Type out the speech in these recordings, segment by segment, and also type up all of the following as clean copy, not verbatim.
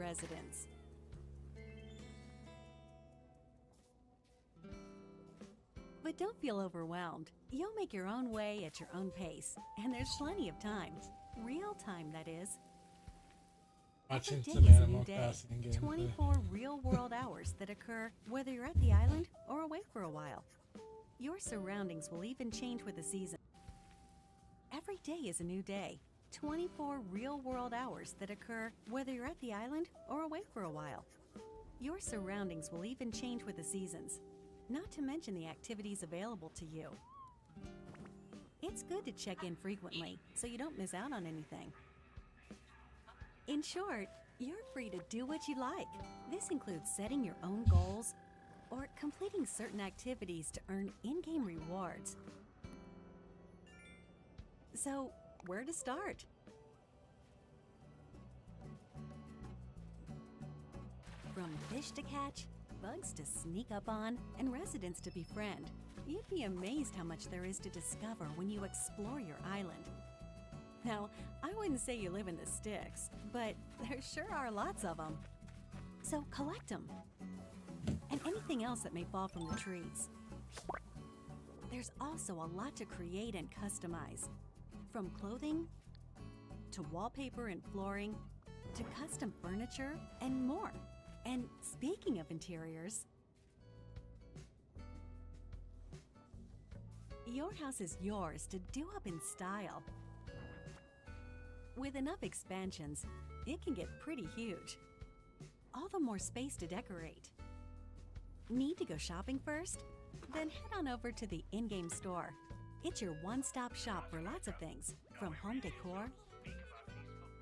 residence. But don't feel overwhelmed. You'll make your own way at your own pace, and there's plenty of time. Real time, that is. Every Watching day some is a new Animal day. Crossing gameplay. 24 real-world hours that occur whether you're at the island or away for a while. Your surroundings will even change with the season. Every day is a new day. 24 real-world hours that occur whether you're at the island or away for a while. Your surroundings will even change with the seasons, not to mention the activities available to you. It's good to check in frequently so you don't miss out on anything. In short, you're free to do what you like. This includes setting your own goals or completing certain activities to earn in-game rewards. So, where to start? From fish to catch, bugs to sneak up on, and residents to befriend, you'd be amazed how much there is to discover when you explore your island. Now, I wouldn't say you live in the sticks, but there sure are lots of them. So collect them. And anything else that may fall from the trees. There's also a lot to create and customize. From clothing, to wallpaper and flooring, to custom furniture, and more. And speaking of interiors, your house is yours to do up in style. With enough expansions, it can get pretty huge. All the more space to decorate. Need to go shopping first? Then head on over to the in-game store. It's your one-stop shop for lots of things, from home decor,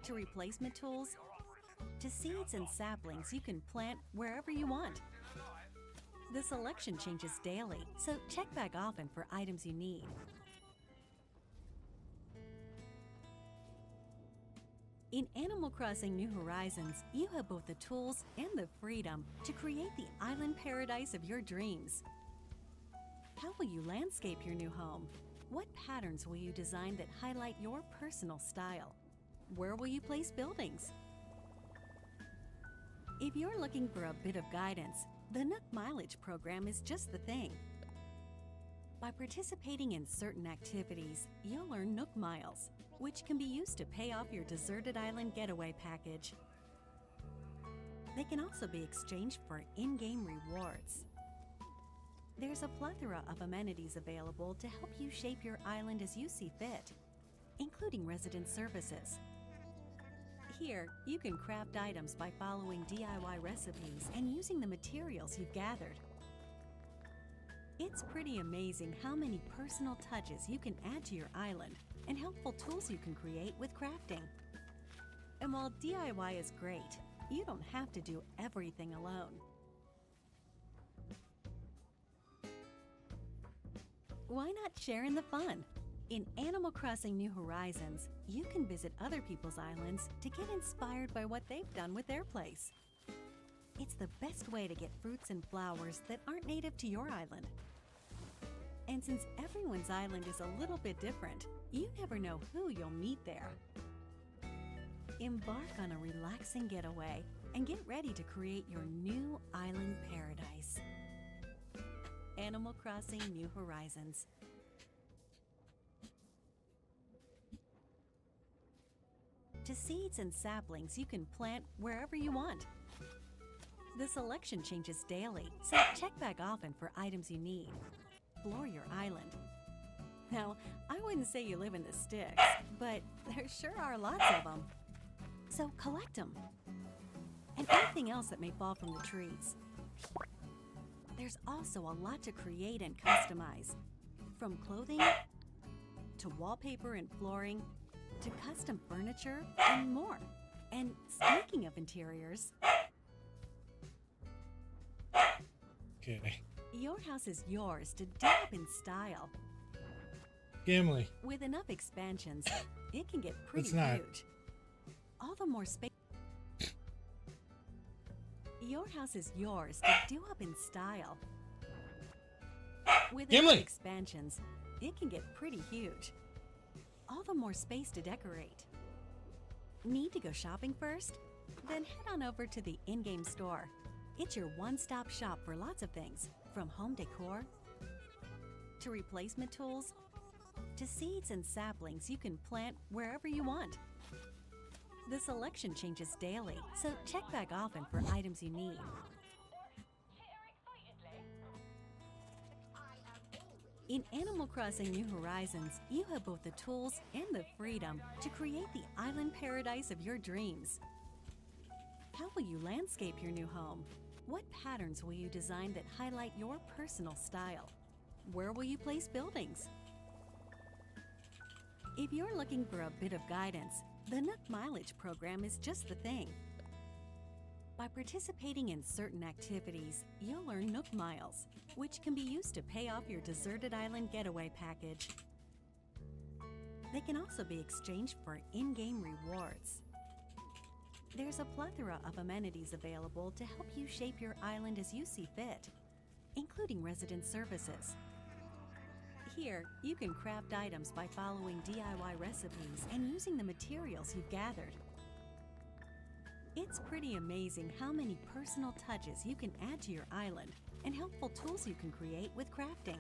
to replacement tools, to seeds and saplings you can plant wherever you want. The selection changes daily, so check back often for items you need. In Animal Crossing New Horizons, you have both the tools and the freedom to create the island paradise of your dreams. How will you landscape your new home? What patterns will you design that highlight your personal style? Where will you place buildings? If you're looking for a bit of guidance, the Nook Mileage program is just the thing. By participating in certain activities, you'll earn Nook Miles, which can be used to pay off your deserted island getaway package. They can also be exchanged for in-game rewards. There's a plethora of amenities available to help you shape your island as you see fit, including resident services. Here, you can craft items by following DIY recipes and using the materials you've gathered. It's pretty amazing how many personal touches you can add to your island and helpful tools you can create with crafting. And while DIY is great, you don't have to do everything alone. Why not share in the fun? In Animal Crossing New Horizons, you can visit other people's islands to get inspired by what they've done with their place. It's the best way to get fruits and flowers that aren't native to your island. And since everyone's island is a little bit different, you never know who you'll meet there. Embark on a relaxing getaway and get ready to create your new island paradise. Animal Crossing New Horizons. To seeds and saplings you can plant wherever you want. The selection changes daily, so check back often for items you need. Explore your island. Now, I wouldn't say you live in the sticks, but there sure are lots of them. So collect them. And anything else that may fall from the trees. There's also a lot to create and customize. From clothing, to wallpaper and flooring, to custom furniture, and more. And speaking of interiors, Okay. your house is yours to do up in style. Gimli. With enough expansions, it can get pretty It's not. huge. All the more space. Your house is yours to do up in style. With enough Gimli! expansions, it can get pretty huge. All the more space to decorate. Need to go shopping first? Then head on over to the in-game store. It's your one-stop shop for lots of things, from home decor to replacement tools to seeds and saplings you can plant wherever you want. The selection changes daily, so check back often for items you need. In Animal Crossing New Horizons, you have both the tools and the freedom to create the island paradise of your dreams. How will you landscape your new home? What patterns will you design that highlight your personal style? Where will you place buildings? If you're looking for a bit of guidance, the Nook Mileage program is just the thing. By participating in certain activities, you'll earn Nook Miles, which can be used to pay off your deserted island getaway package. They can also be exchanged for in-game rewards. There's a plethora of amenities available to help you shape your island as you see fit, including resident services. Here, you can craft items by following DIY recipes and using the materials you've gathered. It's pretty amazing how many personal touches you can add to your island and helpful tools you can create with crafting.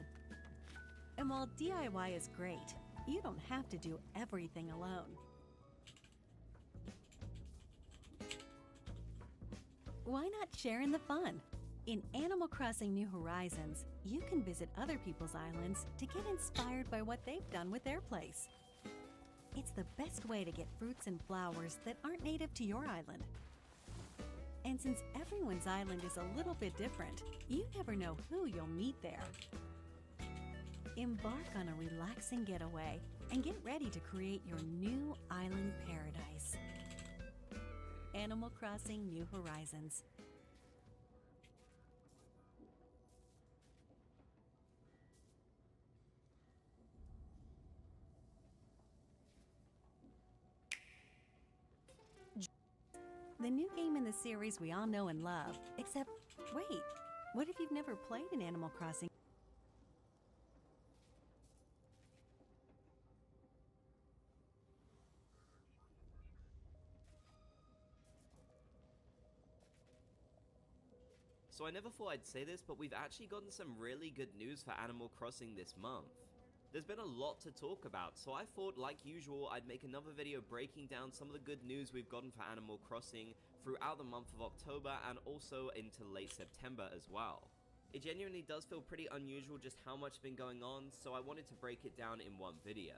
And while DIY is great, you don't have to do everything alone. Why not share in the fun? In Animal Crossing New Horizons, you can visit other people's islands to get inspired by what they've done with their place. It's the best way to get fruits and flowers that aren't native to your island. And since everyone's island is a little bit different, you never know who you'll meet there. Embark on a relaxing getaway and get ready to create your new island paradise. Animal Crossing New Horizons. The new game in the series we all know and love, except, wait, what if you've never played an Animal Crossing? So I never thought I'd say this, but we've actually gotten some really good news for Animal Crossing this month. There's been a lot to talk about, so I thought, like usual, I'd make another video breaking down some of the good news we've gotten for Animal Crossing throughout the month of October and also into late September as well. It genuinely does feel pretty unusual just how much has been going on, so I wanted to break it down in one video.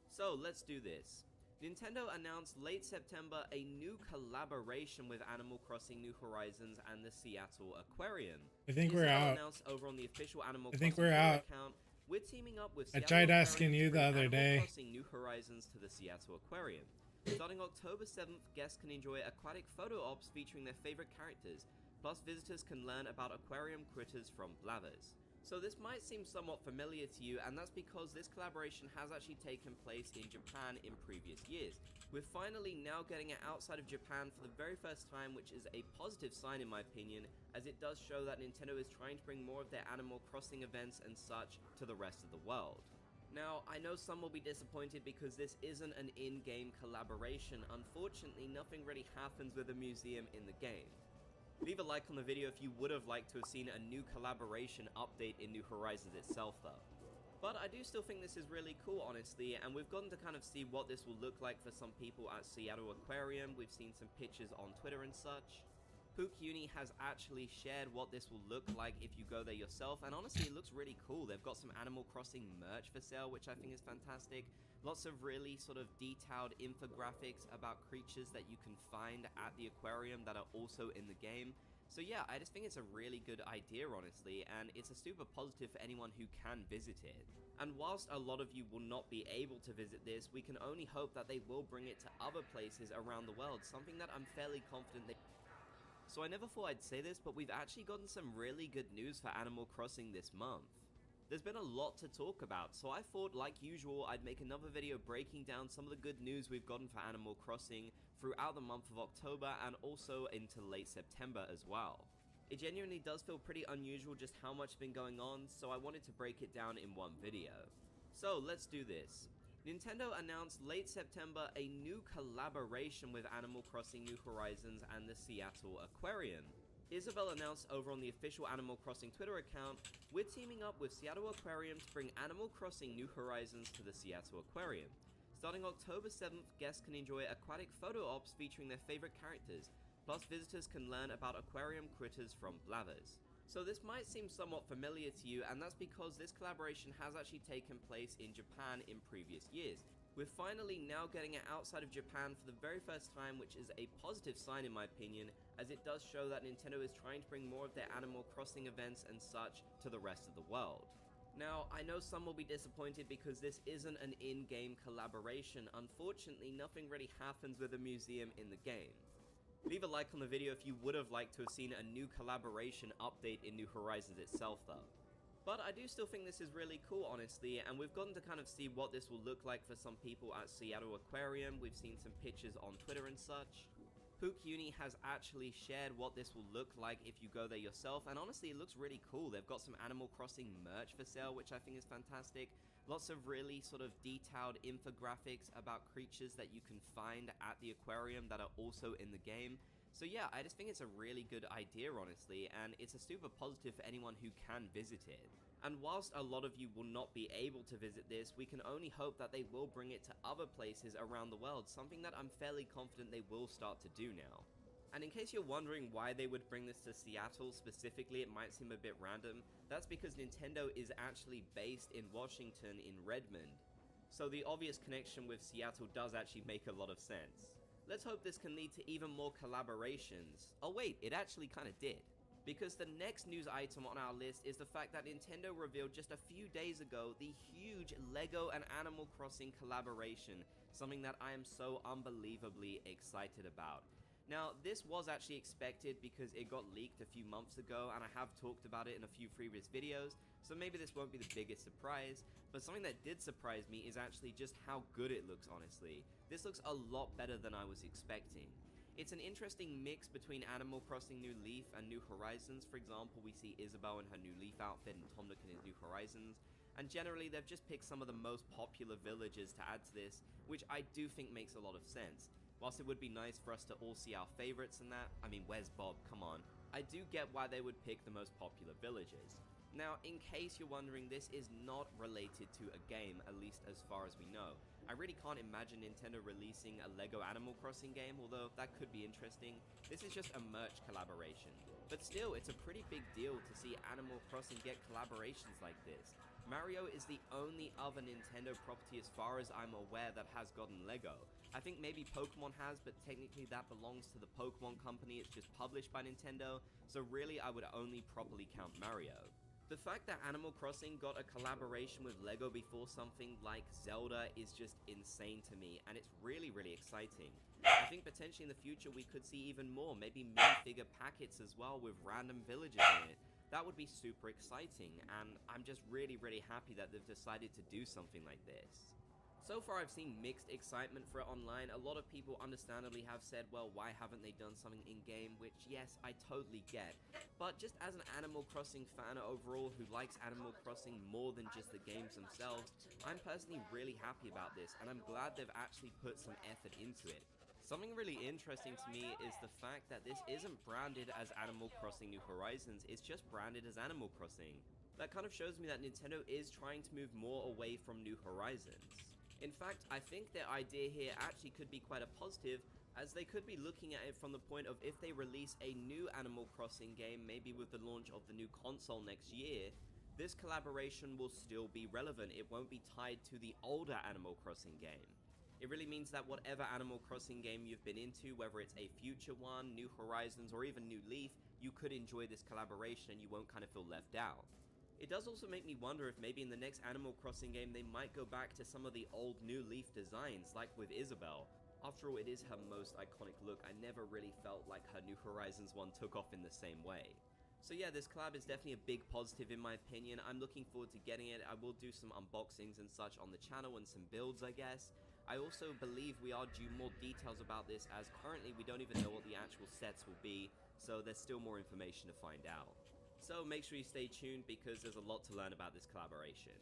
So let's do this. Nintendo announced late September a new collaboration with Animal Crossing New Horizons and the Seattle Aquarium. I think we're Nintendo out. announced over on the official Animal I think Crossing we're out. account, we're teaming up with I Seattle tried Aquarium asking to you the bring other Animal day. Crossing New Horizons to the Seattle Aquarium. Starting October 7th, guests can enjoy aquatic photo ops featuring their favorite characters, plus visitors can learn about aquarium critters from blathers. So this might seem somewhat familiar to you, and that's because this collaboration has actually taken place in Japan in previous years. We're finally now getting it outside of Japan for the very first time, which is a positive sign in my opinion, as it does show that Nintendo is trying to bring more of their Animal Crossing events and such to the rest of the world. Now, I know some will be disappointed because this isn't an in-game collaboration. Unfortunately, nothing really happens with a museum in the game. Leave a like on the video if you would have liked to have seen a new collaboration update in New Horizons itself though. But I do still think this is really cool, honestly, and we've gotten to kind of see what this will look like for some people at Seattle Aquarium. We've seen some pictures on Twitter and such. Pook Uni has actually shared what this will look like if you go there yourself, and honestly it looks really cool. They've got some Animal Crossing merch for sale, which I think is fantastic. Lots of really sort of detailed infographics about creatures that you can find at the aquarium that are also in the game. So yeah, I just think it's a really good idea, honestly, and it's a super positive for anyone who can visit it. And whilst a lot of you will not be able to visit this, we can only hope that they will bring it to other places around the world, something that I'm fairly confident they... So I never thought I'd say this, but we've actually gotten some really good news for Animal Crossing this month. There's been a lot to talk about, so I thought, like usual, I'd make another video breaking down some of the good news we've gotten for Animal Crossing throughout the month of October and also into late September as well. It genuinely does feel pretty unusual just how much has been going on, so I wanted to break it down in one video. So let's do this. Nintendo announced late September a new collaboration with Animal Crossing New Horizons and the Seattle Aquarium. Isabelle announced over on the official Animal Crossing Twitter account, "We're teaming up with Seattle Aquarium to bring Animal Crossing New Horizons to the Seattle Aquarium. Starting October 7th, guests can enjoy aquatic photo ops featuring their favorite characters, plus visitors can learn about aquarium critters from blathers." So this might seem somewhat familiar to you, and that's because this collaboration has actually taken place in Japan in previous years. We're finally now getting it outside of Japan for the very first time, which is a positive sign in my opinion, as it does show that Nintendo is trying to bring more of their Animal Crossing events and such to the rest of the world. Now, I know some will be disappointed because this isn't an in-game collaboration. Unfortunately, nothing really happens with a museum in the game. Leave a like on the video if you would have liked to have seen a new collaboration update in New Horizons itself though. But I do still think this is really cool, honestly, and we've gotten to kind of see what this will look like for some people at Seattle Aquarium. We've seen some pictures on Twitter and such. Pook Uni has actually shared what this will look like if you go there yourself, and honestly it looks really cool. They've got some Animal Crossing merch for sale, which I think is fantastic. Lots of really sort of detailed infographics about creatures that you can find at the aquarium that are also in the game. So yeah, I just think it's a really good idea, honestly, and it's a super positive for anyone who can visit it. And whilst a lot of you will not be able to visit this, we can only hope that they will bring it to other places around the world, something that I'm fairly confident they will start to do now. And in case you're wondering why they would bring this to Seattle specifically, it might seem a bit random. That's because Nintendo is actually based in Washington in Redmond. So the obvious connection with Seattle does actually make a lot of sense. Let's hope this can lead to even more collaborations. Oh wait, it actually kind of did. Because the next news item on our list is the fact that Nintendo revealed just a few days ago the huge LEGO and Animal Crossing collaboration, something that I am so unbelievably excited about. Now, this was actually expected because it got leaked a few months ago, and I have talked about it in a few previous videos, so maybe this won't be the biggest surprise, but something that did surprise me is actually just how good it looks, honestly. This looks a lot better than I was expecting. It's an interesting mix between Animal Crossing New Leaf and New Horizons. For example, we see Isabelle in her New Leaf outfit and Tom Nook in his New Horizons, and generally they've just picked some of the most popular villages to add to this, which I do think makes a lot of sense. Whilst it would be nice for us to all see our favorites in that, I mean, where's Bob? Come on. I do get why they would pick the most popular villages. Now, in case you're wondering, this is not related to a game, at least as far as we know. I really can't imagine Nintendo releasing a LEGO Animal Crossing game, although that could be interesting. This is just a merch collaboration. But still, it's a pretty big deal to see Animal Crossing get collaborations like this. Mario is the only other Nintendo property as far as I'm aware that has gotten LEGO. I think maybe Pokemon has, but technically that belongs to the Pokemon company. It's just published by Nintendo, so really I would only properly count Mario. The fact that Animal Crossing got a collaboration with LEGO before something like Zelda is just insane to me, and it's really, really exciting. I think potentially in the future we could see even more, maybe minifigure packets as well with random villages in it. That would be super exciting, and I'm just really, really happy that they've decided to do something like this. So far I've seen mixed excitement for it online. A lot of people understandably have said, well, why haven't they done something in-game, which yes, I totally get. But just as an Animal Crossing fan overall who likes Animal Crossing more than just the games themselves, I'm personally really happy about this, and I'm glad they've actually put some effort into it. Something really interesting to me is the fact that this isn't branded as Animal Crossing New Horizons, it's just branded as Animal Crossing. That kind of shows me that Nintendo is trying to move more away from New Horizons. In fact, I think their idea here actually could be quite a positive, as they could be looking at it from the point of if they release a new Animal Crossing game, maybe with the launch of the new console next year, this collaboration will still be relevant. It won't be tied to the older Animal Crossing game. It really means that whatever Animal Crossing game you've been into, whether it's a future one, New Horizons, or even New Leaf, you could enjoy this collaboration and you won't kind of feel left out. It does also make me wonder if maybe in the next Animal Crossing game they might go back to some of the old New Leaf designs, like with Isabelle. After all, it is her most iconic look. I never really felt like her New Horizons one took off in the same way. So yeah, this collab is definitely a big positive in my opinion. I'm looking forward to getting it. I will do some unboxings and such on the channel and some builds, I guess. I also believe we are due more details about this, as currently we don't even know what the actual sets will be, so there's still more information to find out. So make sure you stay tuned because there's a lot to learn about this collaboration.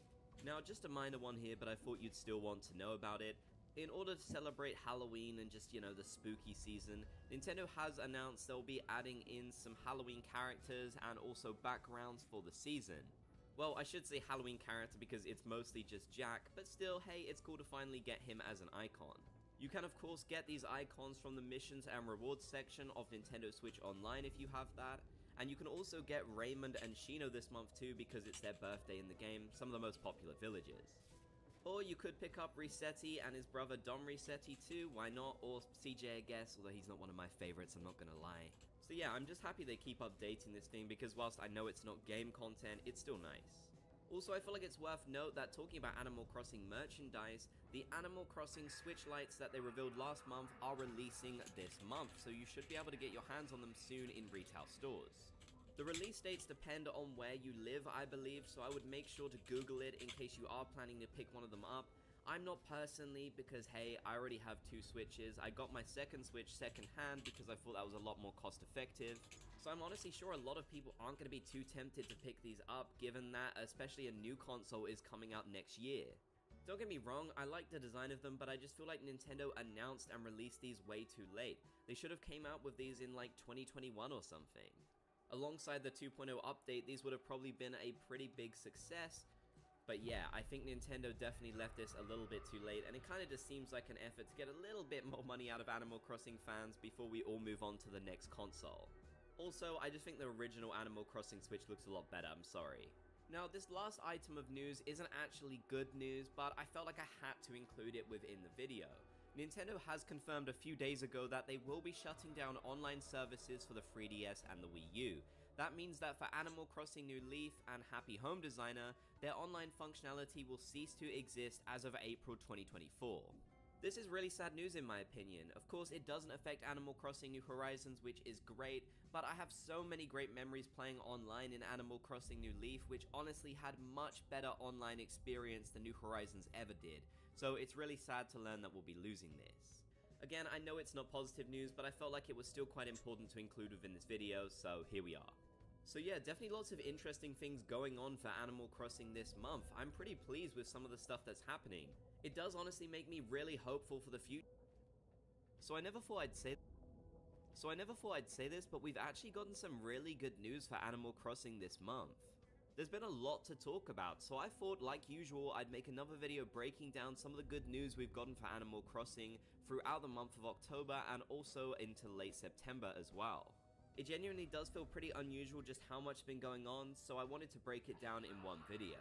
Now, just a minor one here, but I thought you'd still want to know about it. In order to celebrate Halloween and just, the spooky season, Nintendo has announced they'll be adding in some Halloween characters and also backgrounds for the season. Well, I should say Halloween character because it's mostly just Jack, but still, hey, it's cool to finally get him as an icon. You can of course get these icons from the missions and rewards section of Nintendo Switch Online if you have that, and you can also get Raymond and Shino this month too because it's their birthday in the game, some of the most popular villagers. Or you could pick up Resetti and his brother Dom Resetti too, why not, or CJ I guess, although he's not one of my favorites, I'm not gonna lie. So yeah, I'm just happy they keep updating this thing because whilst I know it's not game content, it's still nice. Also, I feel like it's worth note that talking about Animal Crossing merchandise, the Animal Crossing Switch lights that they revealed last month are releasing this month, so you should be able to get your hands on them soon in retail stores. The release dates depend on where you live, I believe, so I would make sure to Google it in case you are planning to pick one of them up. I'm not personally, because hey, I already have 2 Switches. I got my second Switch second hand because I thought that was a lot more cost effective. So I'm honestly sure a lot of people aren't going to be too tempted to pick these up, given that especially a new console is coming out next year. Don't get me wrong, I like the design of them, but I just feel like Nintendo announced and released these way too late. They should have came out with these in like 2021 or something. Alongside the 2.0 update, these would have probably been a pretty big success. But yeah, I think Nintendo definitely left this a little bit too late, and it kind of just seems like an effort to get a little bit more money out of Animal Crossing fans before we all move on to the next console. Also, I just think the original Animal Crossing Switch looks a lot better, I'm sorry. Now, this last item of news isn't actually good news, but I felt like I had to include it within the video. Nintendo has confirmed a few days ago that they will be shutting down online services for the 3DS and the Wii U. That means that for Animal Crossing New Leaf and Happy Home Designer, their online functionality will cease to exist as of April 2024. This is really sad news in my opinion. Of course, it doesn't affect Animal Crossing New Horizons, which is great, but I have so many great memories playing online in Animal Crossing New Leaf, which honestly had much better online experience than New Horizons ever did. So it's really sad to learn that we'll be losing this. Again, I know it's not positive news, but I felt like it was still quite important to include within this video, so here we are. So yeah, definitely lots of interesting things going on for Animal Crossing this month. I'm pretty pleased with some of the stuff that's happening. It does honestly make me really hopeful for the future. So I never thought I'd say this, but we've actually gotten some really good news for Animal Crossing this month. There's been a lot to talk about, so I thought, like usual, I'd make another video breaking down some of the good news we've gotten for Animal Crossing throughout the month of October and also into late September as well. It genuinely does feel pretty unusual just how much has been going on, so I wanted to break it down in one video.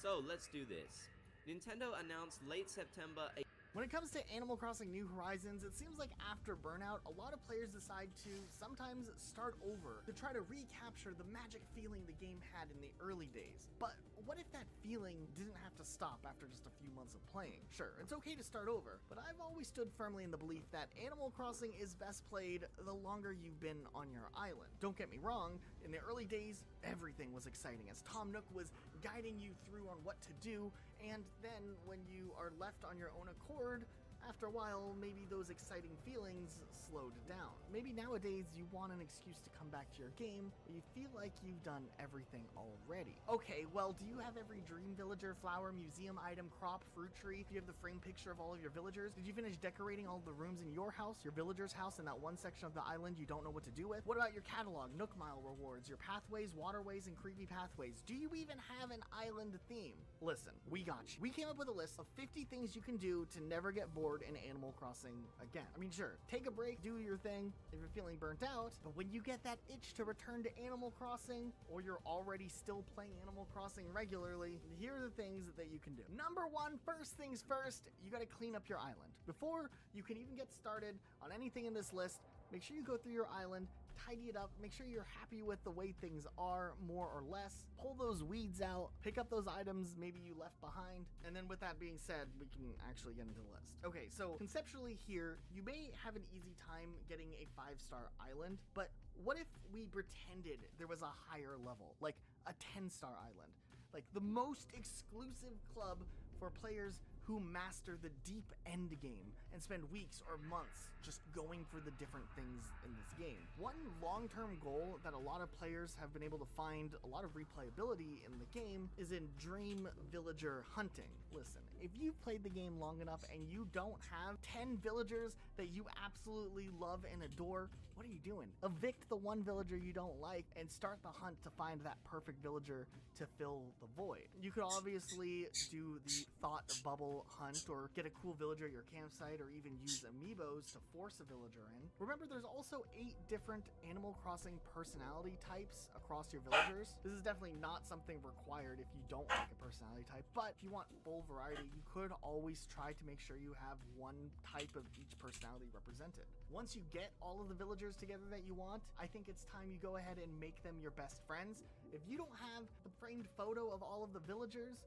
So let's do this. Nintendo announced late September a When it comes to Animal Crossing New Horizons, it seems like after Burnout, a lot of players decide to sometimes start over to try to recapture the magic feeling the game had in the early days. But what if that feeling didn't have to stop after just a few months of playing? Sure, it's okay to start over, but I've always stood firmly in the belief that Animal Crossing is best played the longer you've been on your island. Don't get me wrong, in the early days, everything was exciting as Tom Nook was guiding you through on what to do, and then when you are left on your own accord, after a while, maybe those exciting feelings slowed down. Maybe nowadays you want an excuse to come back to your game, but you feel like you've done everything already. Okay, well, do you have every dream villager, flower, museum item, crop, fruit tree? Do you have the framed picture of all of your villagers? Did you finish decorating all the rooms in your house, your villager's house, in that one section of the island you don't know what to do with? What about your catalog, Nook Mile rewards, your pathways, waterways, and creepy pathways? Do you even have an island theme? Listen, we got you. We came up with a list of 50 things you can do to never get bored in Animal Crossing again. I mean, sure, take a break, do your thing if you're feeling burnt out, but when you get that itch to return to Animal Crossing, or you're already still playing Animal Crossing regularly, here are the things that you can do. Number one, first things first, you gotta clean up your island. Before you can even get started on anything in this list, make sure you go through your island, tidy it up, make sure you're happy with the way things are, more or less. Pull those weeds out, pick up those items maybe you left behind, and then with that being said, we can actually get into the list. Okay, so conceptually here, you may have an easy time getting a 5-star island, but what if we pretended there was a higher level, like a 10-star island? Like the most exclusive club for players who master the deep end game and spend weeks or months just going for the different things in this game. One long-term goal that a lot of players have been able to find a lot of replayability in the game is in dream villager hunting. Listen, if you've played the game long enough and you don't have 10 villagers that you absolutely love and adore, what are you doing? Evict the one villager you don't like and start the hunt to find that perfect villager to fill the void. You could obviously do the thought bubble hunt or get a cool villager at your campsite or even use amiibos to force a villager in. Remember, there's also 8 different Animal Crossing personality types across your villagers. This is definitely not something required if you don't like a personality type, but if you want full variety, you could always try to make sure you have one type of each personality represented. Once you get all of the villagers together that you want, I think it's time you go ahead and make them your best friends. If you don't have the framed photo of all of the villagers,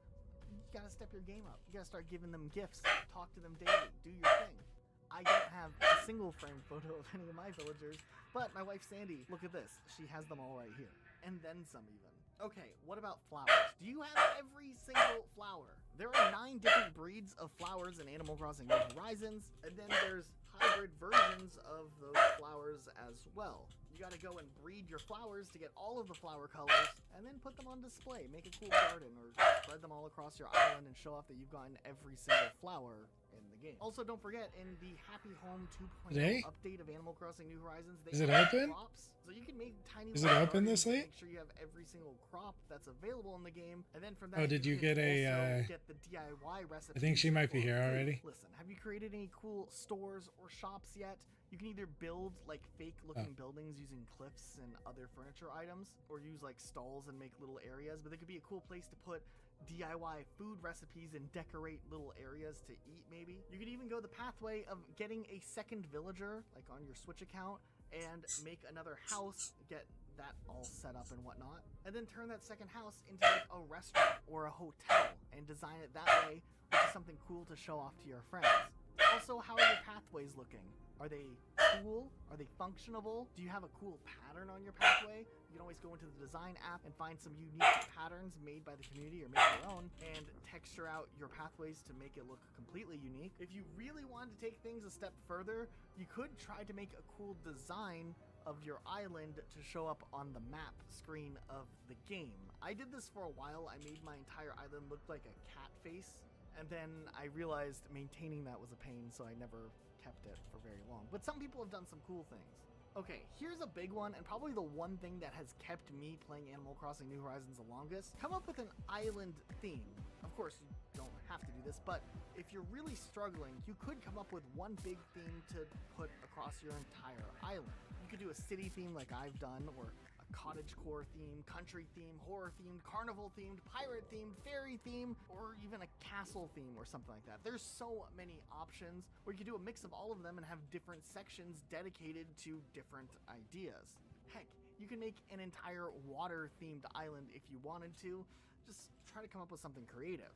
you gotta step your game up. You gotta start giving them gifts, talk to them daily, do your thing. I don't have a single framed photo of any of my villagers, but my wife Sandy, look at this. She has them all right here. And then some even. Okay, what about flowers? Do you have every single flower? There are 9 different breeds of flowers in Animal Crossing New Horizons, and then there's hybrid versions of those flowers as well. You gotta go and breed your flowers to get all of the flower colors, and then put them on display. Make a cool garden, or spread them all across your island and show off that you've gotten every single flower in the game. Also, don't forget, in the Happy Home 2.0 update of Animal Crossing New Horizons, they Is it have open? crops, so you can make tiny Is it little open gardens this to late? make sure you have every single crop that's available in the game, and then from that, Oh, did you can get a, also get the DIY recipe. I think she might be here already. Listen, have you created any cool stores or shops yet? You can either build like fake looking buildings using cliffs and other furniture items, or use like stalls and make little areas, but they could be a cool place to put DIY food recipes and decorate little areas to eat maybe. You could even go the pathway of getting a second villager, like on your Switch account, and make another house, get that all set up and whatnot, and then turn that second house into like a restaurant or a hotel and design it that way, which is something cool to show off to your friends. Also, how are your pathways looking? Are they cool? Are they functionable? Do you have a cool pattern on your pathway? You can always go into the design app and find some unique patterns made by the community or make your own and texture out your pathways to make it look completely unique. If you really wanted to take things a step further, you could try to make a cool design of your island to show up on the map screen of the game. I did this for a while. I made my entire island look like a cat face, and then I realized maintaining that was a pain, so I never kept it for very long. But some people have done some cool things. Okay, here's a big one, and probably the one thing that has kept me playing Animal Crossing New Horizons the longest. Come up with an island theme. Of course, you don't have to do this, but if you're really struggling, you could come up with one big theme to put across your entire island. You could do a city theme like I've done, or cottagecore theme, country theme, horror themed, carnival themed, pirate themed, fairy theme, or even a castle theme or something like that. There's so many options where you can do a mix of all of them and have different sections dedicated to different ideas. Heck, you can make an entire water themed island if you wanted to. Just try to come up with something creative.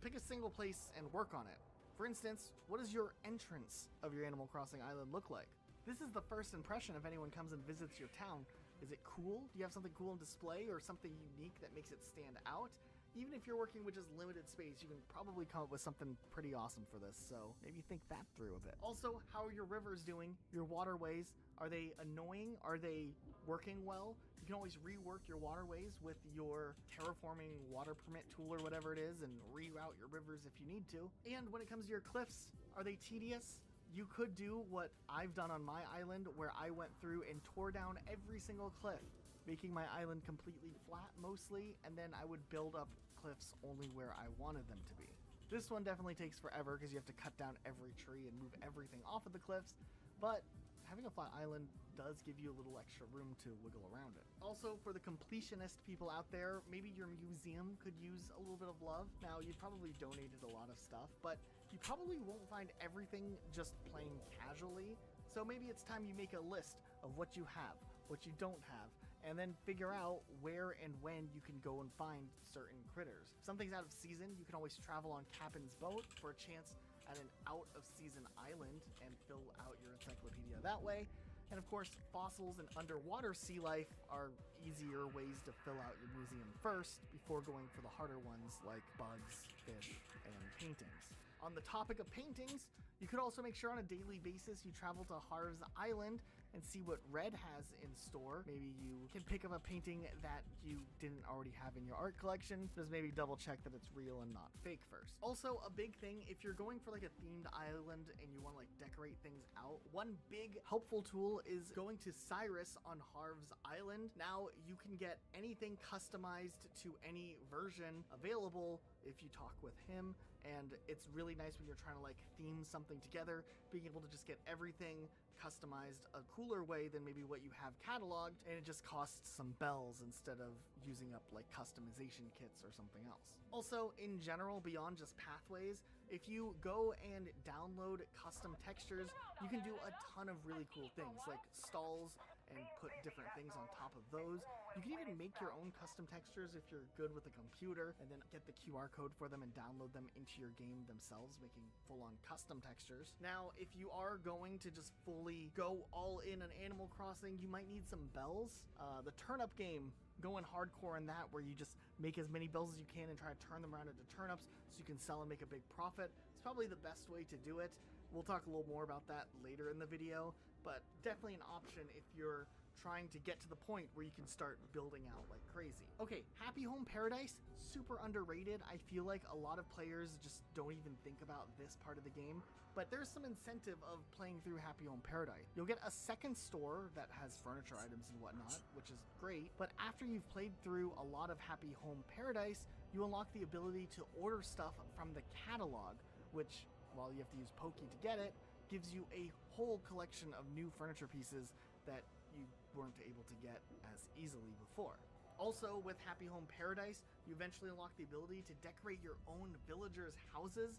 Pick a single place and work on it. For instance, what does your entrance of your Animal Crossing island look like? This is the first impression if anyone comes and visits your town. Is it cool? Do you have something cool on display or something unique that makes it stand out? Even if you're working with just limited space, you can probably come up with something pretty awesome for this, so maybe think that through a bit. Also, how are your rivers doing? Your waterways, are they annoying? Are they working well? You can always rework your waterways with your terraforming water permit tool or whatever it is and reroute your rivers if you need to. And when it comes to your cliffs, are they tedious? You could do what I've done on my island, where I went through and tore down every single cliff, making my island completely flat mostly, and then I would build up cliffs only where I wanted them to be. This one definitely takes forever because you have to cut down every tree and move everything off of the cliffs, but having a flat island does give you a little extra room to wiggle around it. Also, for the completionist people out there, maybe your museum could use a little bit of love. Now, you probably donated a lot of stuff, but you probably won't find everything just playing casually. So maybe it's time you make a list of what you have, what you don't have, and then figure out where and when you can go and find certain critters. If something's out of season, you can always travel on Captain's boat for a chance at an out of season island and fill out your encyclopedia that way. And of course, fossils and underwater sea life are easier ways to fill out your museum first before going for the harder ones like bugs, fish, and paintings. On the topic of paintings, you could also make sure on a daily basis you travel to Harv's Island and see what Red has in store. Maybe you can pick up a painting that you didn't already have in your art collection. Just maybe double check that it's real and not fake first. Also, a big thing, if you're going for like a themed island and you want to like decorate things out, one big helpful tool is going to Cyrus on Harv's Island. Now you can get anything customized to any version available if you talk with him, and it's really nice when you're trying to like theme something together, being able to just get everything customized a cooler way than maybe what you have cataloged, and it just costs some bells instead of using up like customization kits or something else. Also, in general, beyond just pathways, if you go and download custom textures, you can do a ton of really cool things like stalls and put different things on top of those. You can even make your own custom textures if you're good with a computer, and then get the QR code for them and download them into your game themselves, making full-on custom textures. Now, if you are going to just fully go all in on Animal Crossing, you might need some bells. The turnip game, going hardcore in that, where you just make as many bells as you can and try to turn them around into turnips so you can sell and make a big profit. It's probably the best way to do it. We'll talk a little more about that later in the video, but definitely an option if you're trying to get to the point where you can start building out like crazy. Okay, Happy Home Paradise, super underrated. I feel like a lot of players just don't even think about this part of the game, but there's some incentive of playing through Happy Home Paradise. You'll get a second store that has furniture items and whatnot, which is great, but after you've played through a lot of Happy Home Paradise, you unlock the ability to order stuff from the catalog, which, while you have to use Poké to get it, gives you a whole collection of new furniture pieces that you weren't able to get as easily before. Also, with Happy Home Paradise, you eventually unlock the ability to decorate your own villagers' houses,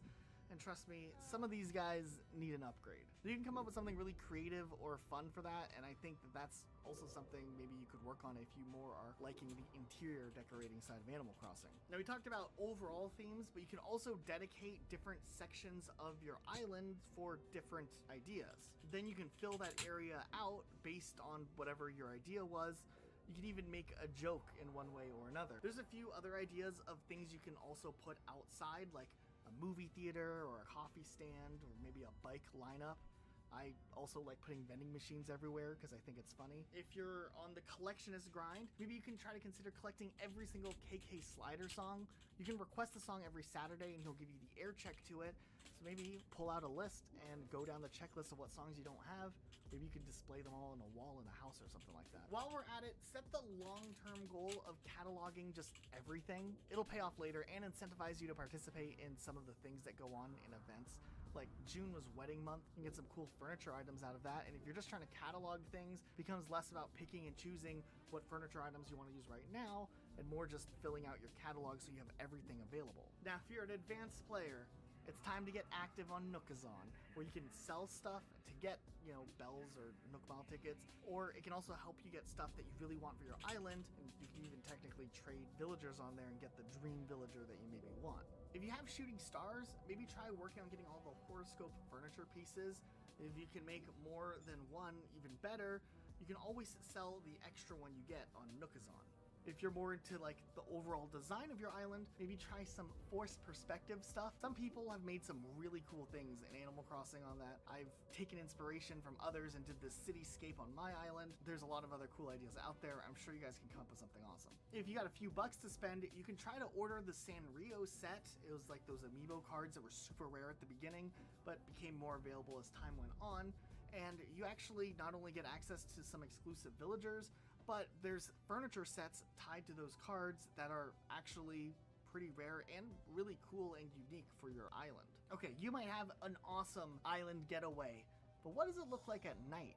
and trust me, some of these guys need an upgrade. You can come up with something really creative or fun for that, and I think that that's also something maybe you could work on if you more are liking the interior decorating side of Animal Crossing. Now, we talked about overall themes, but you can also dedicate different sections of your island for different ideas. Then you can fill that area out based on whatever your idea was. You can even make a joke in one way or another. There's a few other ideas of things you can also put outside, like a movie theater or a coffee stand or maybe a bike lineup. I also like putting vending machines everywhere because I think it's funny. If you're on the collectionist grind, maybe you can try to consider collecting every single KK Slider song. You can request a song every Saturday and he'll give you the air check to it. So maybe pull out a list and go down the checklist of what songs you don't have. Maybe you can display them all on a wall in a house or something like that. While we're at it, set the long-term goal of cataloging just everything. It'll pay off later and incentivize you to participate in some of the things that go on in events. Like June was wedding month, you can get some cool furniture items out of that, and if you're just trying to catalog things, it becomes less about picking and choosing what furniture items you want to use right now, and more just filling out your catalog so you have everything available. Now, if you're an advanced player, it's time to get active on Nookazon, where you can sell stuff to get, bells or Nook Mile tickets, or it can also help you get stuff that you really want for your island, and you can even technically trade villagers on there and get the dream villager that you maybe want. If you have shooting stars, maybe try working on getting all the horoscope furniture pieces. If you can make more than one, even better. You can always sell the extra one you get on Nookazon. If you're more into like the overall design of your island, maybe try some forced perspective stuff. Some people have made some really cool things in Animal Crossing on that. I've taken inspiration from others and did this cityscape on my island. There's a lot of other cool ideas out there. I'm sure you guys can come up with something awesome. If you got a few bucks to spend, you can try to order the Sanrio set. It was like those amiibo cards that were super rare at the beginning, but became more available as time went on. And you actually not only get access to some exclusive villagers, but there's furniture sets tied to those cards that are actually pretty rare and really cool and unique for your island. Okay, you might have an awesome island getaway, but what does it look like at night?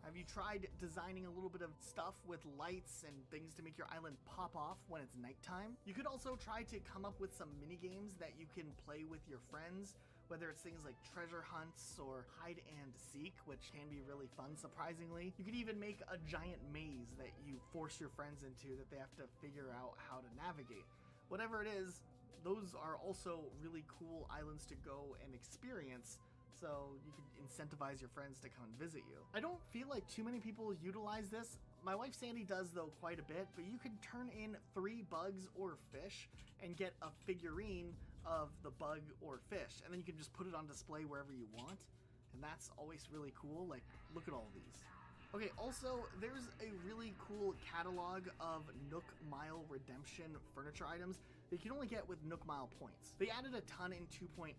Have you tried designing a little bit of stuff with lights and things to make your island pop off when it's nighttime? You could also try to come up with some mini games that you can play with your friends, whether it's things like treasure hunts or hide and seek, which can be really fun, surprisingly. You could even make a giant maze that you force your friends into that they have to figure out how to navigate. Whatever it is, those are also really cool islands to go and experience, so you can incentivize your friends to come and visit you. I don't feel like too many people utilize this. My wife Sandy does though quite a bit, but you can turn in 3 bugs or fish and get a figurine of the bug or fish, and then you can just put it on display wherever you want, and that's always really cool. Like, look at all of these. Okay, also, there's a really cool catalog of Nook Mile redemption furniture items that you can only get with Nook Mile points. They added a ton in 2.0,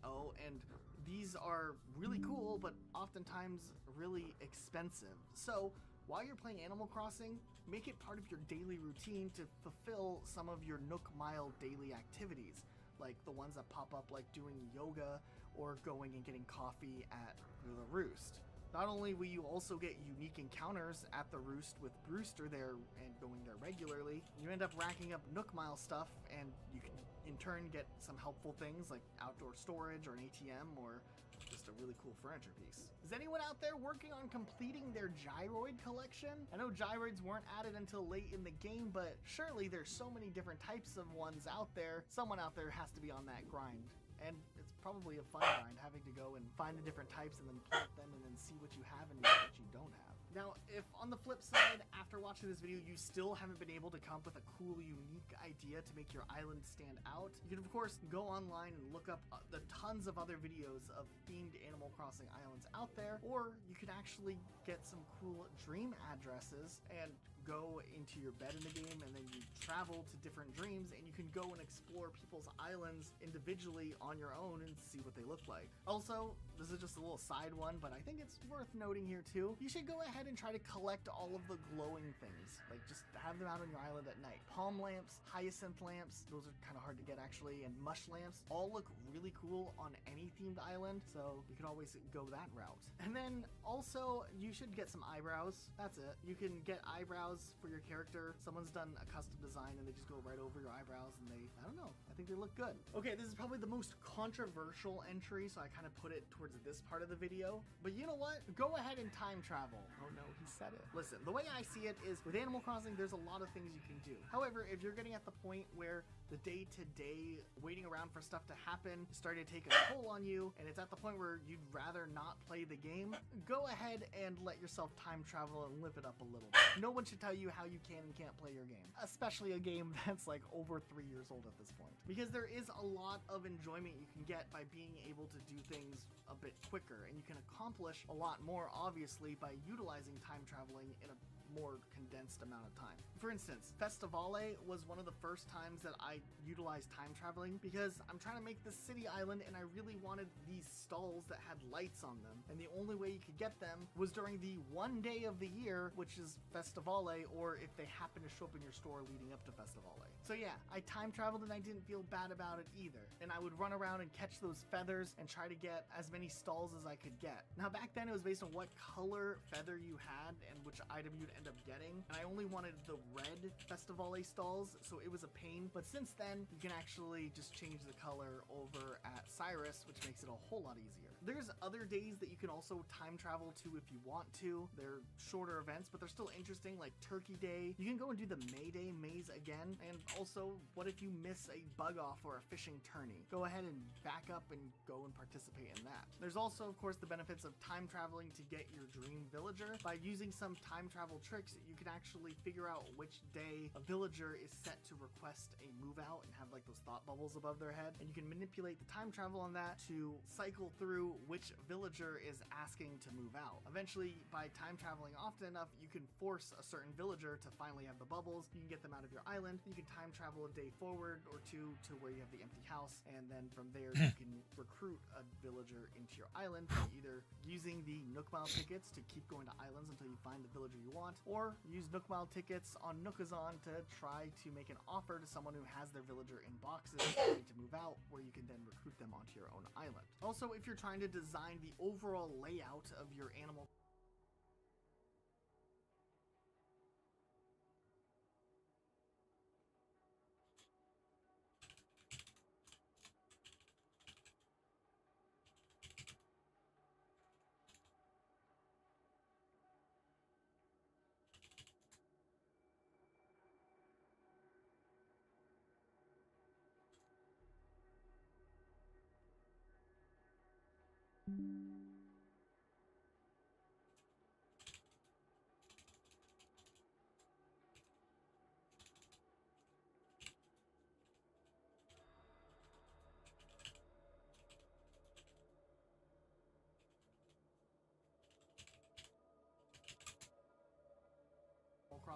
and these are really cool, but oftentimes really expensive. So, while you're playing Animal Crossing, make it part of your daily routine to fulfill some of your Nook Mile daily activities, like the ones that pop up like doing yoga or going and getting coffee at the Roost. Not only will you also get unique encounters at the Roost with Brewster there and going there regularly, you end up racking up Nook Mile stuff, and you can in turn get some helpful things like outdoor storage or an ATM or just a really cool furniture piece. Is anyone out there working on completing their gyroid collection? I know gyroids weren't added until late in the game, but surely there's so many different types of ones out there. Someone out there has to be on that grind. And it's probably a fun grind, having to go and find the different types and then plant them and then see what you have and what you don't have. Now, if on the flip side, after watching this video, you still haven't been able to come up with a cool, unique idea to make your island stand out, you can of course go online and look up the tons of other videos of themed Animal Crossing islands out there, or you can actually get some cool dream addresses and go into your bed in the game, and then you travel to different dreams and you can go and explore people's islands individually on your own and see what they look like. Also, this is just a little side one, but I think it's worth noting here too. You should go ahead and try to collect all of the glowing things. Like, just have them out on your island at night. Palm lamps, hyacinth lamps, those are kind of hard to get actually, and mush lamps all look really cool on any themed island, so you can always go that route. And then also, you should get some eyebrows. That's it. You can get eyebrows for your character. Someone's done a custom design and they just go right over your eyebrows, and they, I don't know, I think they look good. Okay, this is probably the most controversial entry, so I kind of put it towards this part of the video, but you know what? Go ahead and time travel. Oh no, he said it. Listen, the way I see it is, with Animal Crossing, there's a lot of things you can do. However, if you're getting at the point where the day-to-day waiting around for stuff to happen is starting to take a toll on you, and it's at the point where you'd rather not play the game, go ahead and let yourself time travel and live it up a little bit. No one should tell you how you can and can't play your game, especially a game that's like over 3 years old at this point, because there is a lot of enjoyment you can get by being able to do things a bit quicker, and you can accomplish a lot more obviously by utilizing time traveling in a more condensed amount of time. For instance, Festivale was one of the first times that I utilized time traveling because I'm trying to make this city island and I really wanted these stalls that had lights on them, and the only way you could get them was during the one day of the year, which is Festivale, or if they happen to show up in your store leading up to Festivale. So yeah, I time traveled and I didn't feel bad about it either, and I would run around and catch those feathers and try to get as many stalls as I could get. Now back then it was based on what color feather you had and which item you'd end up getting, and I only wanted the red Festivale stalls, so it was a pain. But since then, you can actually just change the color over at Cyrus, which makes it a whole lot easier. There's other days that you can also time travel to if you want to. They're shorter events, but they're still interesting, like Turkey Day. You can go and do the May Day maze again, and also, what if you miss a bug off or a fishing tourney? Go ahead and back up and go and participate in that. There's also, of course, the benefits of time traveling to get your dream villager. By using some time travel tricks, you can actually figure out which day a villager is set to request a move out and have like those thought bubbles above their head, and you can manipulate the time travel on that to cycle through which villager is asking to move out. Eventually, by time traveling often enough, you can force a certain villager to finally have the bubbles. You can get them out of your island. You can time travel a day forward or two to where you have the empty house, and then from there you can recruit a villager into your island by either using the Nook Mile tickets to keep going to islands until you find the villager you want, or use Nook Mile tickets on Nookazon to try to make an offer to someone who has their villager in boxes ready to move out, where you can then recruit them onto your own island. Also, if you're trying to design the overall layout of your animal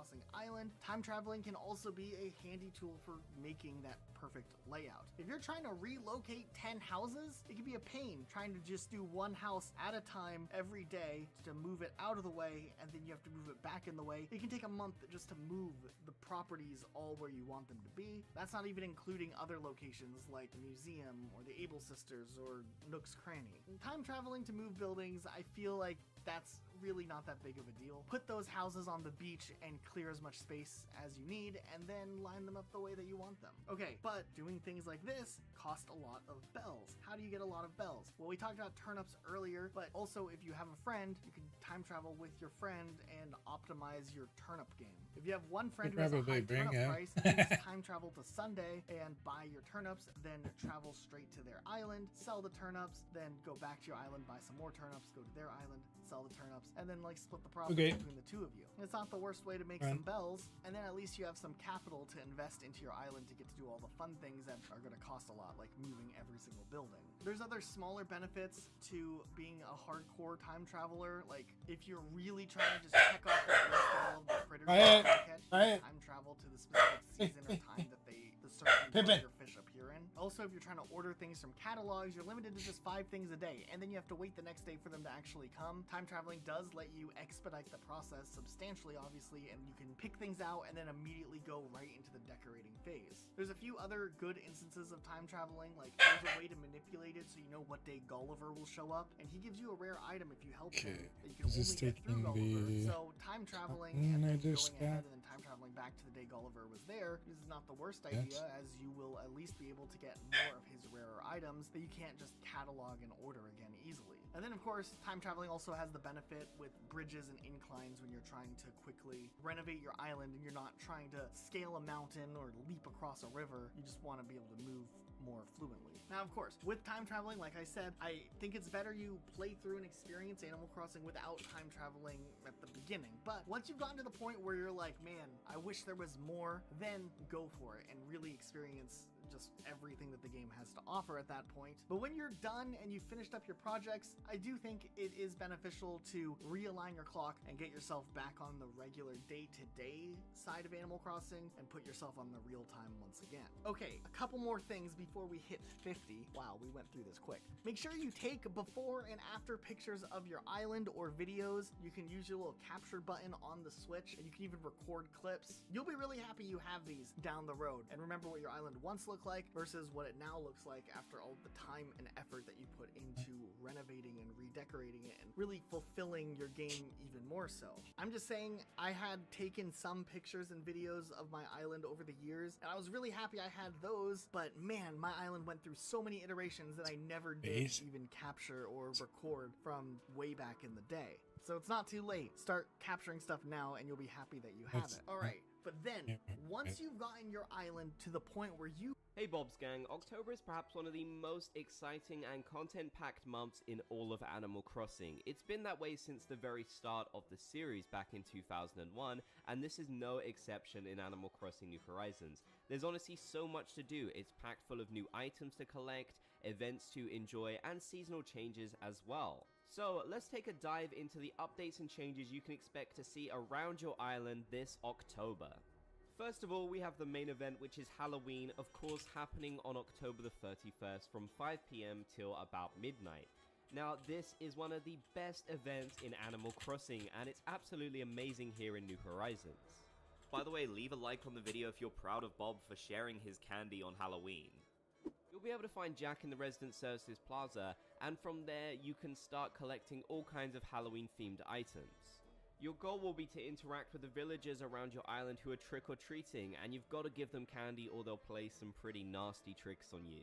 Crossing Island, time traveling can also be a handy tool for making that perfect layout. If you're trying to relocate 10 houses, it can be a pain trying to just do one house at a time every day to move it out of the way, and then you have to move it back in the way. It can take a month just to move the properties all where you want them to be. That's not even including other locations like the museum or the Able Sisters or Nook's Cranny. Time traveling to move buildings, I feel like that's really not that big of a deal. Put those houses on the beach and clear as much space as you need, and then line them up the way that you want them. Okay, but doing things like this cost a lot of bells. How do you get a lot of bells? Well, we talked about turnips earlier, but also if you have a friend, you can time travel with your friend and optimize your turnip game. If you have one friend who has a high turnip price, you can just time travel to Sunday and buy your turnips, then travel straight to their island, sell the turnips, then go back to your island, buy some more turnips, go to their island, sell the turnips, and then like split the profit between the two of you. It's not the worst way to make some bells, and then at least you have some capital to invest into your island to get to do all the fun things that are going to cost a lot, like moving every single building. There's other smaller benefits to being a hardcore time traveler, like if you're really trying to just check off the list of all of the critters that you catch, time travel to the specific season or time that the certain your fish appear in. Also, if you're trying to order things from catalogs, you're limited to just 5 things a day, and then you have to wait the next day for them to actually come. Time traveling does let you expedite the process substantially, obviously, and you can pick things out and then immediately go right into the decorating phase. There's a few other good instances of time traveling, like there's a way to manipulate it so you know what day Gulliver will show up, and he gives you a rare item if you help him that you can only get through Gulliver. So time traveling and then going ahead and then time traveling back to the day Gulliver was there is not the worst idea, as you will at least be able to get more of his rarer items that you can't just catalog and order again easily. And then of course, time traveling also has the benefit with bridges and inclines when you're trying to quickly renovate your island and you're not trying to scale a mountain or leap across a river. You just want to be able to move more fluently. Now, of course, with time traveling, like I said, I think it's better you play through and experience Animal Crossing without time traveling at the beginning. But once you've gotten to the point where you're like, man, I wish there was more, then go for it and really experience just everything that the game has to offer at that point. But when you're done and you've finished up your projects, I do think it is beneficial to realign your clock and get yourself back on the regular day-to-day side of Animal Crossing and put yourself on the real time once again. Okay, a couple more things before we hit 50. Wow, we went through this quick. Make sure you take before and after pictures of your island or videos. You can use your little capture button on the Switch, and you can even record clips. You'll be really happy you have these down the road. And remember what your island once looked like versus what it now looks like after all the time and effort that you put into renovating and redecorating it and really fulfilling your game even more so. I'm just saying, I had taken some pictures and videos of my island over the years, and I was really happy I had those, but man, my island went through so many iterations that I never did even capture or record from way back in the day. So it's not too late. Start capturing stuff now and you'll be happy that you have it. All right, but then once you've gotten your island to the point where you... Hey Bob's gang, October is perhaps one of the most exciting and content-packed months in all of Animal Crossing. It's been that way since the very start of the series back in 2001, and this is no exception in Animal Crossing New Horizons. There's honestly so much to do. It's packed full of new items to collect, events to enjoy, and seasonal changes as well. So let's take a dive into the updates and changes you can expect to see around your island this October. First of all, we have the main event, which is Halloween, of course happening on October the 31st from 5 PM till about midnight. Now, this is one of the best events in Animal Crossing, and it's absolutely amazing here in New Horizons. By the way, leave a like on the video if you're proud of Bob for sharing his candy on Halloween. You'll be able to find Jack in the Resident Services Plaza, and from there you can start collecting all kinds of Halloween-themed items. Your goal will be to interact with the villagers around your island who are trick-or-treating, and you've got to give them candy or they'll play some pretty nasty tricks on you.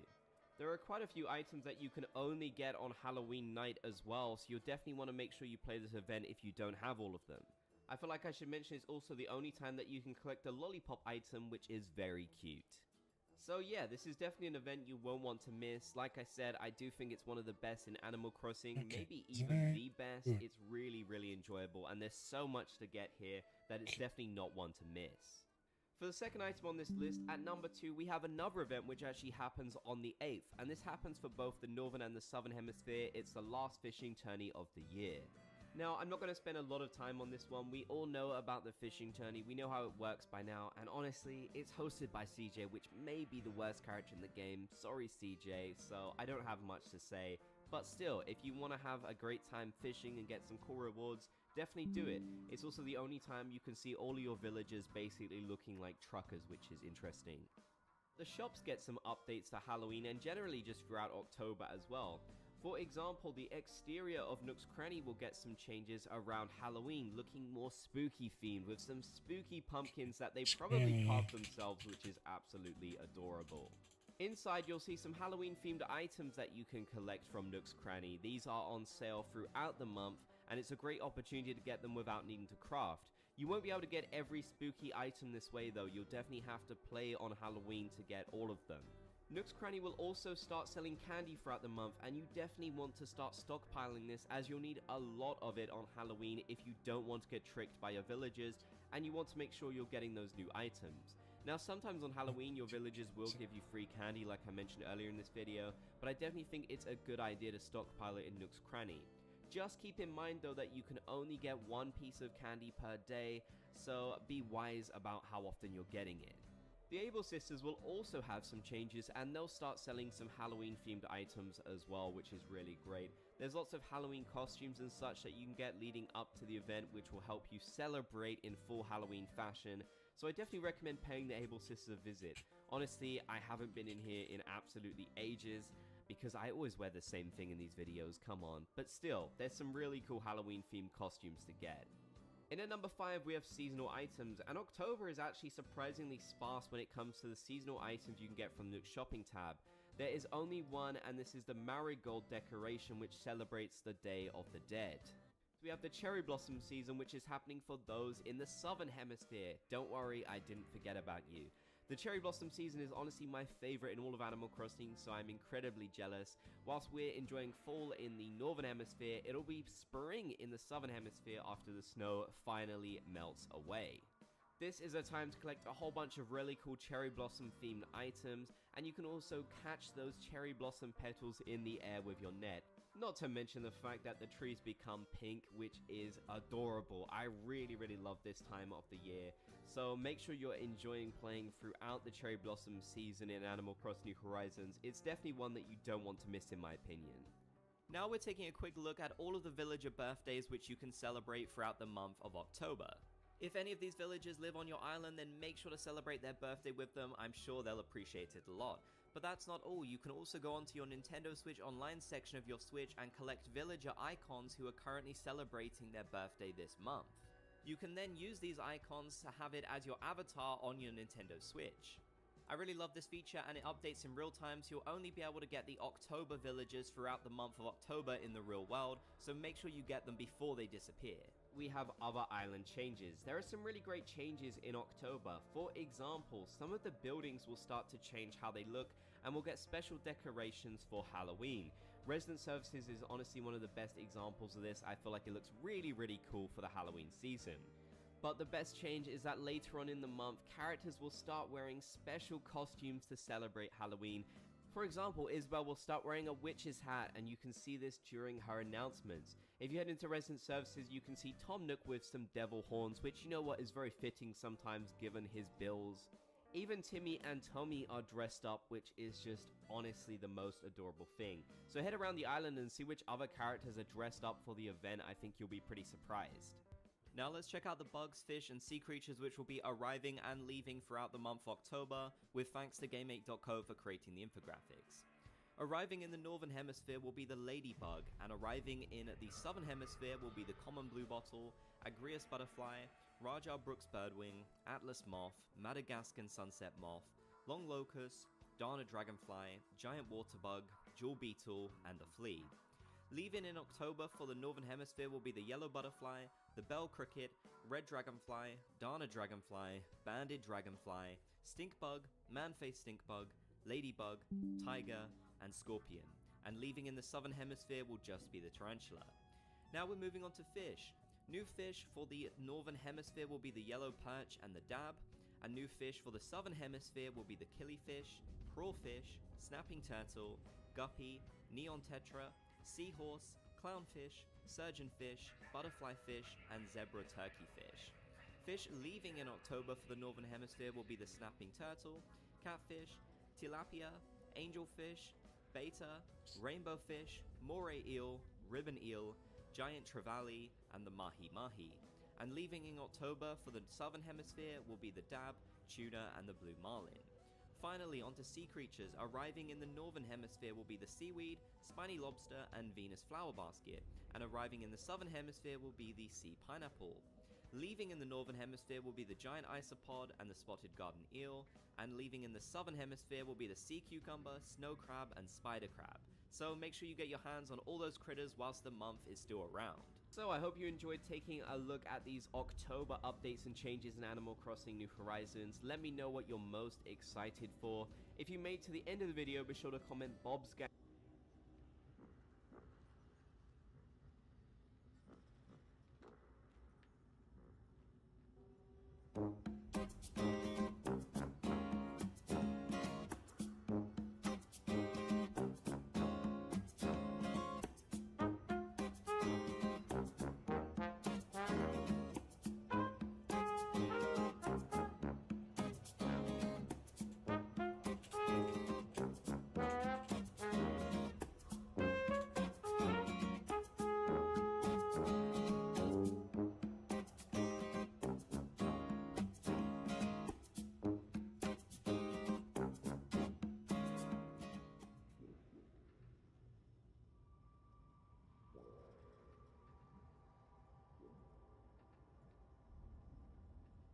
There are quite a few items that you can only get on Halloween night as well, so you'll definitely want to make sure you play this event if you don't have all of them. I feel like I should mention it's also the only time that you can collect a lollipop item, which is very cute. So yeah, this is definitely an event you won't want to miss. Like I said, I do think it's one of the best in Animal Crossing, maybe even the best. It's really, really enjoyable, and there's so much to get here that it's definitely not one to miss. For the second item on this list, at number 2, we have another event which actually happens on the 8th, and this happens for both the Northern and the Southern Hemisphere. It's the last fishing tourney of the year. Now, I'm not going to spend a lot of time on this one. We all know about the fishing tourney. We know how it works by now. And honestly, it's hosted by CJ, which may be the worst character in the game. Sorry, CJ. So I don't have much to say. But still, if you want to have a great time fishing and get some cool rewards, definitely do it. It's also the only time you can see all of your villagers basically looking like truckers, which is interesting. The shops get some updates to Halloween and generally just throughout October as well. For example, the exterior of Nook's Cranny will get some changes around Halloween, looking more spooky themed with some spooky pumpkins that they probably carved themselves, which is absolutely adorable. Inside, you'll see some Halloween themed items that you can collect from Nook's Cranny. These are on sale throughout the month, and it's a great opportunity to get them without needing to craft. You won't be able to get every spooky item this way though. You'll definitely have to play on Halloween to get all of them. Nook's Cranny will also start selling candy throughout the month, and you definitely want to start stockpiling this as you'll need a lot of it on Halloween if you don't want to get tricked by your villagers and you want to make sure you're getting those new items. Now, sometimes on Halloween your villagers will give you free candy like I mentioned earlier in this video, but I definitely think it's a good idea to stockpile it in Nook's Cranny. Just keep in mind though that you can only get one piece of candy per day, so be wise about how often you're getting it. The Able Sisters will also have some changes, and they'll start selling some Halloween themed items as well, which is really great. There's lots of Halloween costumes and such that you can get leading up to the event, which will help you celebrate in full Halloween fashion. So I definitely recommend paying the Able Sisters a visit. Honestly, I haven't been in here in absolutely ages, because I always wear the same thing in these videos, come on. But still, there's some really cool Halloween themed costumes to get. In at number 5, we have seasonal items, and October is actually surprisingly sparse when it comes to the seasonal items you can get from Nook's shopping tab. There is only one, and this is the Marigold decoration, which celebrates the Day of the Dead. We have the Cherry Blossom season, which is happening for those in the Southern Hemisphere. Don't worry, I didn't forget about you. The Cherry Blossom season is honestly my favorite in all of Animal Crossing, so I'm incredibly jealous. Whilst we're enjoying fall in the Northern Hemisphere, it'll be spring in the Southern Hemisphere after the snow finally melts away. This is a time to collect a whole bunch of really cool Cherry Blossom themed items, and you can also catch those Cherry Blossom petals in the air with your net. Not to mention the fact that the trees become pink, which is adorable. I really love this time of the year. So make sure you're enjoying playing throughout the Cherry Blossom season in Animal Crossing New Horizons. It's definitely one that you don't want to miss in my opinion. Now we're taking a quick look at all of the villager birthdays which you can celebrate throughout the month of October. If any of these villagers live on your island, then make sure to celebrate their birthday with them. I'm sure they'll appreciate it a lot. But that's not all. You can also go onto your Nintendo Switch Online section of your Switch and collect villager icons who are currently celebrating their birthday this month. You can then use these icons to have it as your avatar on your Nintendo Switch. I really love this feature, and it updates in real time, so you'll only be able to get the October villagers throughout the month of October in the real world, so make sure you get them before they disappear. We have other island changes. There are some really great changes in October. For example, some of the buildings will start to change how they look, and we'll get special decorations for Halloween. Resident Services is honestly one of the best examples of this. I feel like it looks really cool for the Halloween season. But the best change is that later on in the month, characters will start wearing special costumes to celebrate Halloween. For example, Isabelle will start wearing a witch's hat, and you can see this during her announcements. If you head into Resident Services, you can see Tom Nook with some devil horns, which you know what is very fitting sometimes given his bills. Even Timmy and Tommy are dressed up, which is just honestly the most adorable thing. So head around the island and see which other characters are dressed up for the event. I think you'll be pretty surprised. Now let's check out the bugs, fish, and sea creatures which will be arriving and leaving throughout the month of October, with thanks to Game8.co for creating the infographics. Arriving in the Northern Hemisphere will be the Ladybug, and arriving in the Southern Hemisphere will be the Common Bluebottle, Agrias Butterfly, Raja Brooks Birdwing, Atlas Moth, Madagascan Sunset Moth, Long Locust, Dana Dragonfly, Giant Waterbug, Jewel Beetle, and the Flea. Leaving in October for the Northern Hemisphere will be the Yellow Butterfly, the Bell Cricket, Red Dragonfly, Dana Dragonfly, Banded Dragonfly, Stinkbug, Man-Faced Stinkbug, Ladybug, Tiger, and Scorpion. And leaving in the Southern Hemisphere will just be the Tarantula. Now we're moving on to fish. New fish for the Northern Hemisphere will be the Yellow Perch and the Dab, and new fish for the Southern Hemisphere will be the Killifish, Prawfish, Snapping Turtle, Guppy, Neon Tetra, Seahorse, Clownfish, surgeonfish, butterfly fish, and zebra turkey fish. Fish leaving in October for the Northern Hemisphere will be the snapping turtle, catfish, tilapia, angelfish, beta, rainbow fish, moray eel, ribbon eel, giant trevally, and the mahi-mahi. And leaving in October for the Southern Hemisphere will be the dab, tuna, and the blue marlin. Finally, onto sea creatures. Arriving in the Northern Hemisphere will be the seaweed, spiny lobster, and Venus flower basket. And arriving in the Southern Hemisphere will be the sea pineapple. Leaving in the Northern Hemisphere will be the giant isopod and the spotted garden eel. And leaving in the Southern Hemisphere will be the sea cucumber, snow crab, and spider crab. So make sure you get your hands on all those critters whilst the month is still around. So I hope you enjoyed taking a look at these October updates and changes in Animal Crossing New Horizons. Let me know what you're most excited for. If you made it to the end of the video, be sure to comment Bob's Gang.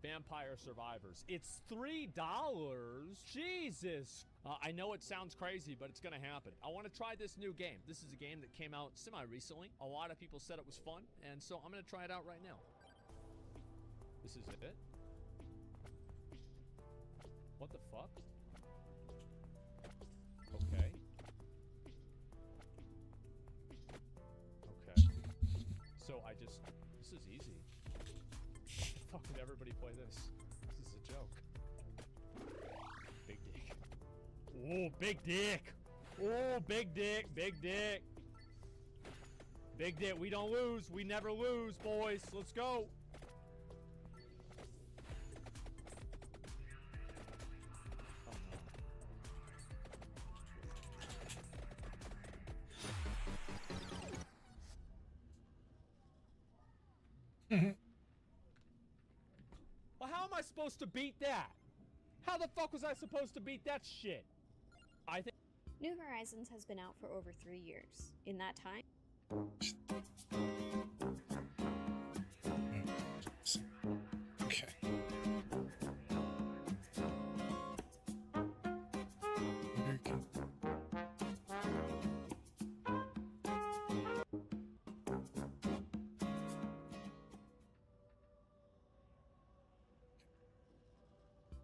Vampire Survivors. It's $3. Jesus. I know it sounds crazy, but it's gonna happen. I want to try this new game. This is a game that came out semi-recently. A lot of people said it was fun, and so I'm gonna try it out right now. This is it? What the fuck? Okay. Okay. So this is easy. Fuck, did everybody play this? This is a joke. Big dick. Oh, big dick. Oh, big dick, big dick. Big dick, we don't lose. We never lose, boys. Let's go. Well, how am I supposed to beat that? How the fuck was I supposed to beat that shit? I think New Horizons has been out for over 3 years. In that time, Okay. American.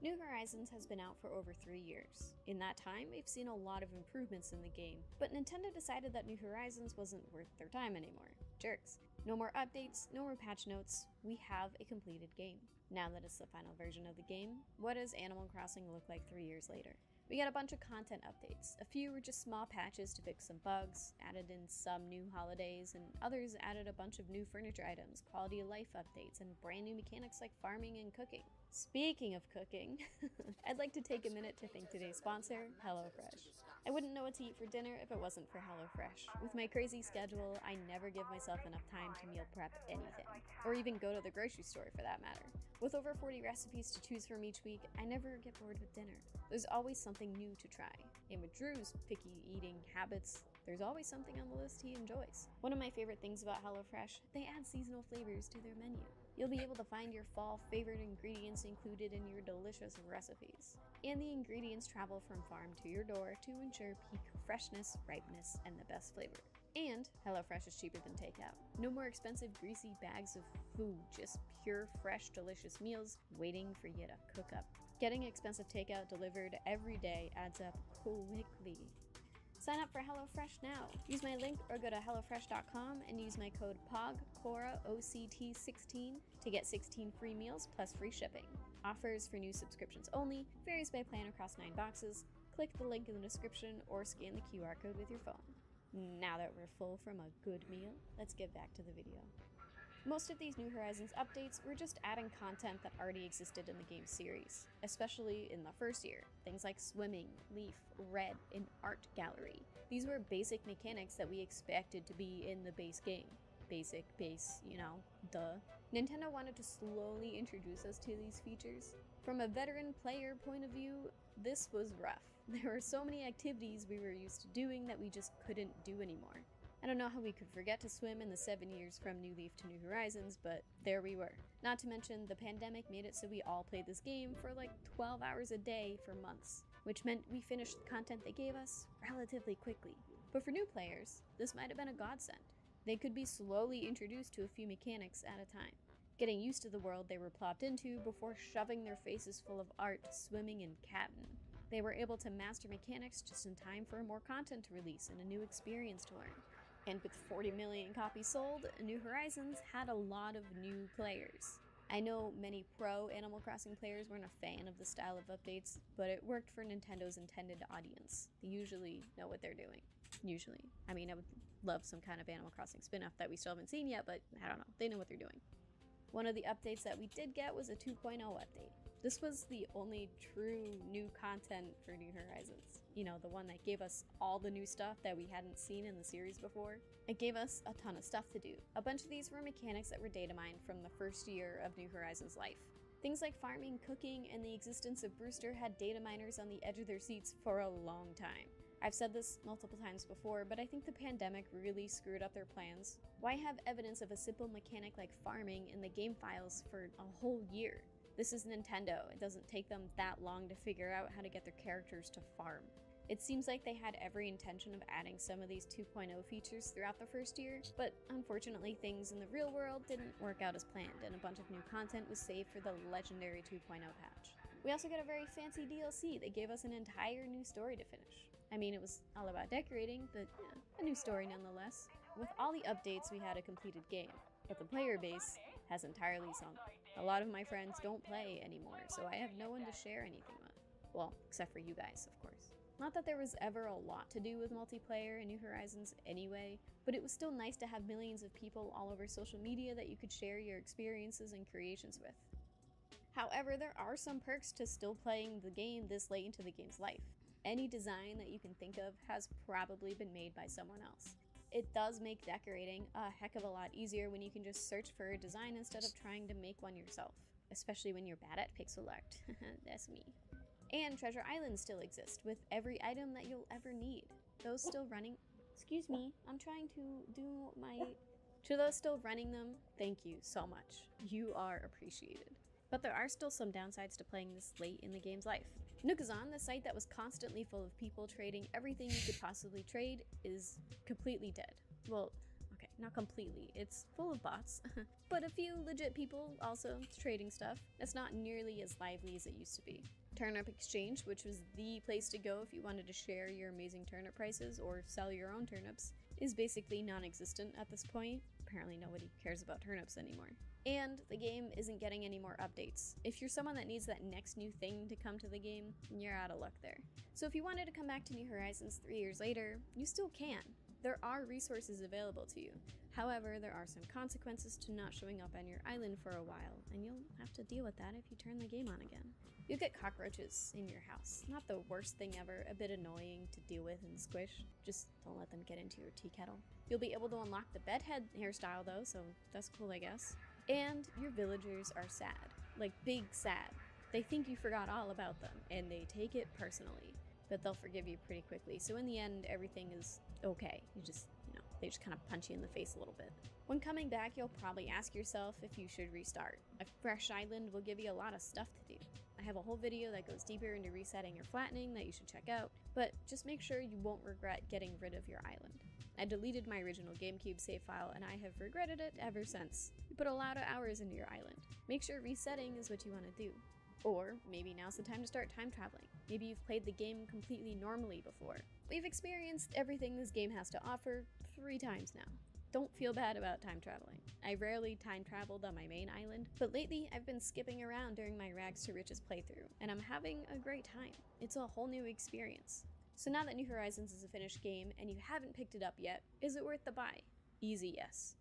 New Horizons has been out for over 3 years. In that time, we've seen a lot of improvements in the game, but Nintendo decided that New Horizons wasn't worth their time anymore. Jerks. No more updates, no more patch notes, we have a completed game. Now that it's the final version of the game, what does Animal Crossing look like 3 years later? We got a bunch of content updates. A few were just small patches to fix some bugs, added in some new holidays, and others added a bunch of new furniture items, quality of life updates, and brand new mechanics like farming and cooking. Speaking of cooking, I'd like to take a minute to thank today's sponsor, HelloFresh. I wouldn't know what to eat for dinner if it wasn't for HelloFresh. With my crazy schedule, I never give myself enough time to meal prep anything, or even go to the grocery store for that matter. With over 40 recipes to choose from each week, I never get bored with dinner. There's always something new to try. And with Drew's picky eating habits, there's always something on the list he enjoys. One of my favorite things about HelloFresh, they add seasonal flavors to their menu. You'll be able to find your fall favorite ingredients included in your delicious recipes. And the ingredients travel from farm to your door to ensure peak freshness, ripeness, and the best flavor. And HelloFresh is cheaper than takeout. No more expensive greasy bags of food, just pure, fresh, delicious meals waiting for you to cook up. Getting expensive takeout delivered every day adds up quickly. Sign up for HelloFresh now. Use my link or go to HelloFresh.com and use my code POGCORAOCT16 to get 16 free meals plus free shipping. Offers for new subscriptions only, varies by plan across 9 boxes. Click the link in the description or scan the QR code with your phone. Now that we're full from a good meal, let's get back to the video. Most of these New Horizons updates were just adding content that already existed in the game series, especially in the first year. Things like swimming, leaf, red, and art gallery. These were basic mechanics that we expected to be in the base game. Basic, base, you know, duh. Nintendo wanted to slowly introduce us to these features. From a veteran player point of view, this was rough. There were so many activities we were used to doing that we just couldn't do anymore. I don't know how we could forget to swim in the 7 years from New Leaf to New Horizons, but there we were. Not to mention, the pandemic made it so we all played this game for like 12 hours a day for months, which meant we finished the content they gave us relatively quickly. But for new players, this might have been a godsend. They could be slowly introduced to a few mechanics at a time, getting used to the world they were plopped into before shoving their faces full of art, swimming, and catting. They were able to master mechanics just in time for more content to release and a new experience to learn. And with 40 million copies sold, New Horizons had a lot of new players. I know many pro Animal Crossing players weren't a fan of the style of updates, but it worked for Nintendo's intended audience. They usually know what they're doing. Usually. I mean, I would love some kind of Animal Crossing spin-off that we still haven't seen yet, but I don't know. They know what they're doing. One of the updates that we did get was a 2.0 update. This was the only true new content for New Horizons. You know, the one that gave us all the new stuff that we hadn't seen in the series before. It gave us a ton of stuff to do. A bunch of these were mechanics that were data mined from the first year of New Horizons' life. Things like farming, cooking, and the existence of Brewster had data miners on the edge of their seats for a long time. I've said this multiple times before, but I think the pandemic really screwed up their plans. Why have evidence of a simple mechanic like farming in the game files for a whole year? This is Nintendo. It doesn't take them that long to figure out how to get their characters to farm. It seems like they had every intention of adding some of these 2.0 features throughout the first year, but unfortunately things in the real world didn't work out as planned, and a bunch of new content was saved for the legendary 2.0 patch. We also got a very fancy DLC that gave us an entire new story to finish. I mean, it was all about decorating, but yeah, a new story nonetheless. With all the updates, we had a completed game, but the player base has entirely sunk. A lot of my friends don't play anymore, so I have no one to share anything with. Well, except for you guys, of course. Not that there was ever a lot to do with multiplayer in New Horizons anyway, but it was still nice to have millions of people all over social media that you could share your experiences and creations with. However, there are some perks to still playing the game this late into the game's life. Any design that you can think of has probably been made by someone else. It does make decorating a heck of a lot easier when you can just search for a design instead of trying to make one yourself, especially when you're bad at pixel art. That's me. And Treasure Islands still exist, with every item that you'll ever need. Those still running— Excuse me, I'm trying to do my— To those still running them, thank you so much. You are appreciated. But there are still some downsides to playing this late in the game's life. Nookazon, the site that was constantly full of people trading everything you could possibly trade, is completely dead. Well, okay, not completely. It's full of bots, but a few legit people also trading stuff. It's not nearly as lively as it used to be. Turnip Exchange, which was the place to go if you wanted to share your amazing turnip prices or sell your own turnips, is basically non-existent at this point. Apparently nobody cares about turnips anymore. And the game isn't getting any more updates. If you're someone that needs that next new thing to come to the game, you're out of luck there. So if you wanted to come back to New Horizons 3 years later, you still can. There are resources available to you. However, there are some consequences to not showing up on your island for a while, and you'll have to deal with that if you turn the game on again. You'll get cockroaches in your house. Not the worst thing ever, a bit annoying to deal with and squish. Just don't let them get into your tea kettle. You'll be able to unlock the bedhead hairstyle though, so that's cool, I guess. And your villagers are sad. Like, big sad. They think you forgot all about them, and they take it personally. But they'll forgive you pretty quickly, so in the end, everything is okay. They just kind of punch you in the face a little bit. When coming back, you'll probably ask yourself if you should restart. A fresh island will give you a lot of stuff to do. I have a whole video that goes deeper into resetting or flattening that you should check out, but just make sure you won't regret getting rid of your island. I deleted my original GameCube save file, and I have regretted it ever since. You put a lot of hours into your island. Make sure resetting is what you want to do. Or maybe now's the time to start time traveling. Maybe you've played the game completely normally before. We've experienced everything this game has to offer 3 times now. Don't feel bad about time traveling. I rarely time traveled on my main island, but lately I've been skipping around during my Rags to Riches playthrough, and I'm having a great time. It's a whole new experience. So now that New Horizons is a finished game and you haven't picked it up yet, is it worth the buy? Easy yes.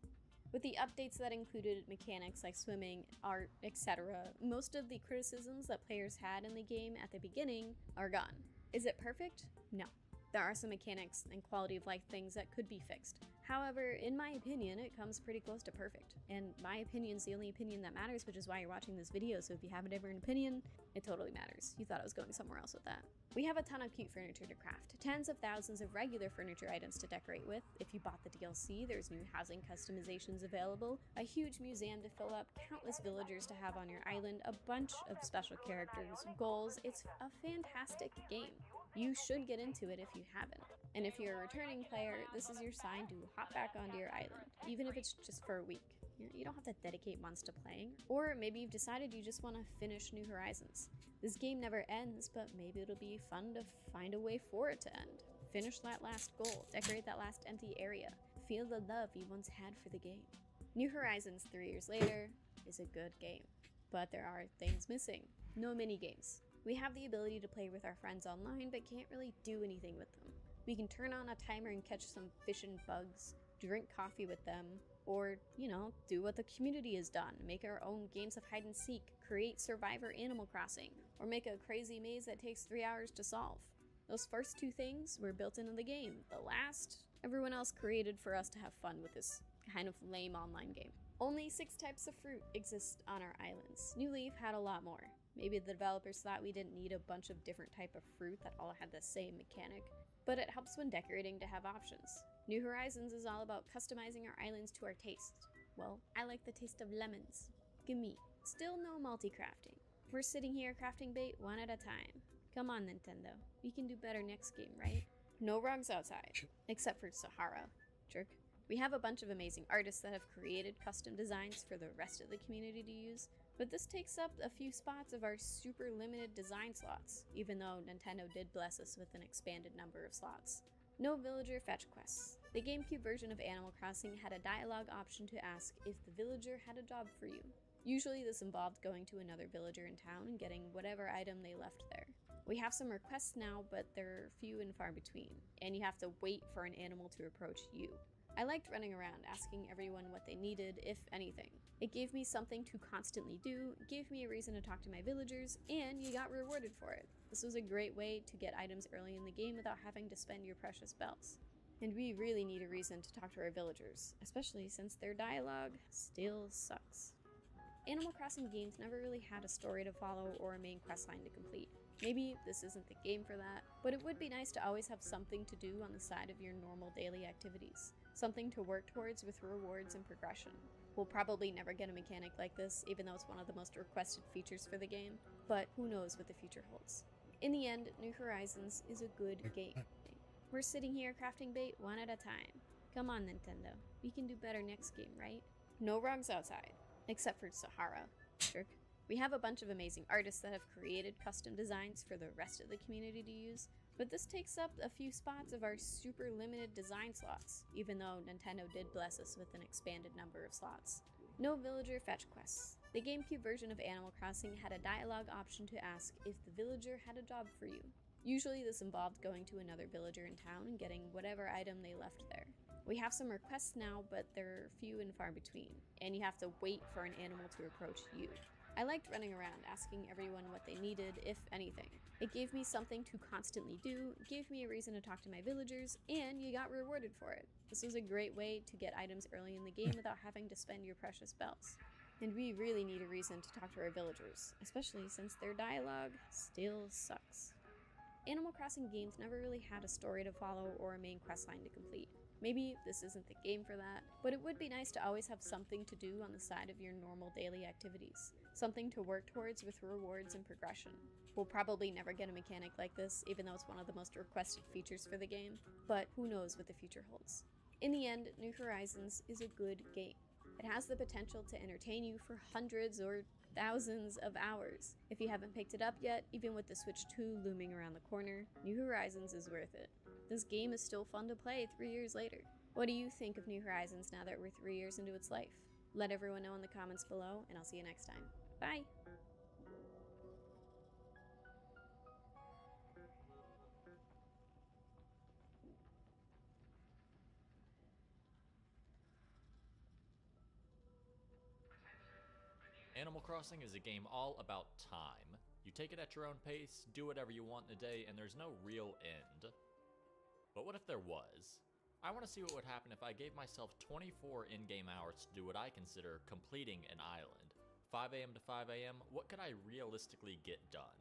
With the updates that included mechanics like swimming, art, etc., most of the criticisms that players had in the game at the beginning are gone. Is it perfect? No. There are some mechanics and quality of life things that could be fixed. However, in my opinion, it comes pretty close to perfect. And my opinion's the only opinion that matters, which is why you're watching this video, so if you have a different opinion, it totally matters. You thought I was going somewhere else with that. We have a ton of cute furniture to craft, tens of thousands of regular furniture items to decorate with. If you bought the DLC, there's new housing customizations available, a huge museum to fill up, countless villagers to have on your island, a bunch of special characters, goals. It's a fantastic game. You should get into it if you haven't. And if you're a returning player, this is your sign to hop back onto your island, even if it's just for a week. You don't have to dedicate months to playing. Or maybe you've decided you just want to finish New Horizons. This game never ends, but maybe it'll be fun to find a way for it to end. Finish that last goal, decorate that last empty area, feel the love you once had for the game. New Horizons 3 years later is a good game, but there are things missing. No mini-games. We have the ability to play with our friends online, but can't really do anything with them. We can turn on a timer and catch some fish and bugs, drink coffee with them, or, do what the community has done, make our own games of hide and seek, create Survivor Animal Crossing, or make a crazy maze that takes 3 hours to solve. Those first two things were built into the game. The last, everyone else created for us to have fun with this kind of lame online game. Only 6 types of fruit exist on our islands. New Leaf had a lot more. Maybe the developers thought we didn't need a bunch of different type of fruit that all had the same mechanic, but it helps when decorating to have options. New Horizons is all about customizing our islands to our taste. Well, I like the taste of lemons. Gimme. Still no multi-crafting. We're sitting here crafting bait one at a time. Come on, Nintendo. We can do better next game, right? No rugs outside. Except for Sahara. Jerk. We have a bunch of amazing artists that have created custom designs for the rest of the community to use, but this takes up a few spots of our super limited design slots, even though Nintendo did bless us with an expanded number of slots. No villager fetch quests. The GameCube version of Animal Crossing had a dialogue option to ask if the villager had a job for you. Usually this involved going to another villager in town and getting whatever item they left there. We have some requests now, but they're few and far between, and you have to wait for an animal to approach you. I liked running around asking everyone what they needed, if anything. It gave me something to constantly do, gave me a reason to talk to my villagers, and you got rewarded for it. This was a great way to get items early in the game without having to spend your precious bells. And we really need a reason to talk to our villagers, especially since their dialogue still sucks. Animal Crossing games never really had a story to follow or a main questline to complete. Maybe this isn't the game for that, but it would be nice to always have something to do on the side of your normal daily activities. Something to work towards with rewards and progression. We'll probably never get a mechanic like this, even though it's one of the most requested features for the game, but who knows what the future holds. In the end, New Horizons is a good game. We're sitting here crafting bait one at a time. Come on, Nintendo. We can do better next game, right? No rugs outside. Except for Sahara. Jerk. We have a bunch of amazing artists that have created custom designs for the rest of the community to use, but this takes up a few spots of our super limited design slots, even though Nintendo did bless us with an expanded number of slots. No villager fetch quests. The GameCube version of Animal Crossing had a dialogue option to ask if the villager had a job for you. Usually this involved going to another villager in town and getting whatever item they left there. We have some requests now, but they're few and far between, and you have to wait for an animal to approach you. I liked running around asking everyone what they needed, if anything. It gave me something to constantly do, gave me a reason to talk to my villagers, and you got rewarded for it. This was a great way to get items early in the game without having to spend your precious bells. And we really need a reason to talk to our villagers, especially since their dialogue still sucks. Animal Crossing games never really had a story to follow or a main questline to complete. Maybe this isn't the game for that, but it would be nice to always have something to do on the side of your normal daily activities. Something to work towards with rewards and progression. We'll probably never get a mechanic like this, even though it's one of the most requested features for the game, but who knows what the future holds. In the end, New Horizons is a good game. It has the potential to entertain you for hundreds or thousands of hours. If you haven't picked it up yet, even with the Switch 2 looming around the corner, New Horizons is worth it. This game is still fun to play 3 years later. What do you think of New Horizons now that we're 3 years into its life? Let everyone know in the comments below, and I'll see you next time. Bye! Animal Crossing is a game all about time. You take it at your own pace, do whatever you want in a day, and there's no real end. But what if there was? I want to see what would happen if I gave myself 24 in-game hours to do what I consider completing an island. 5 a.m. to 5 a.m., what could I realistically get done?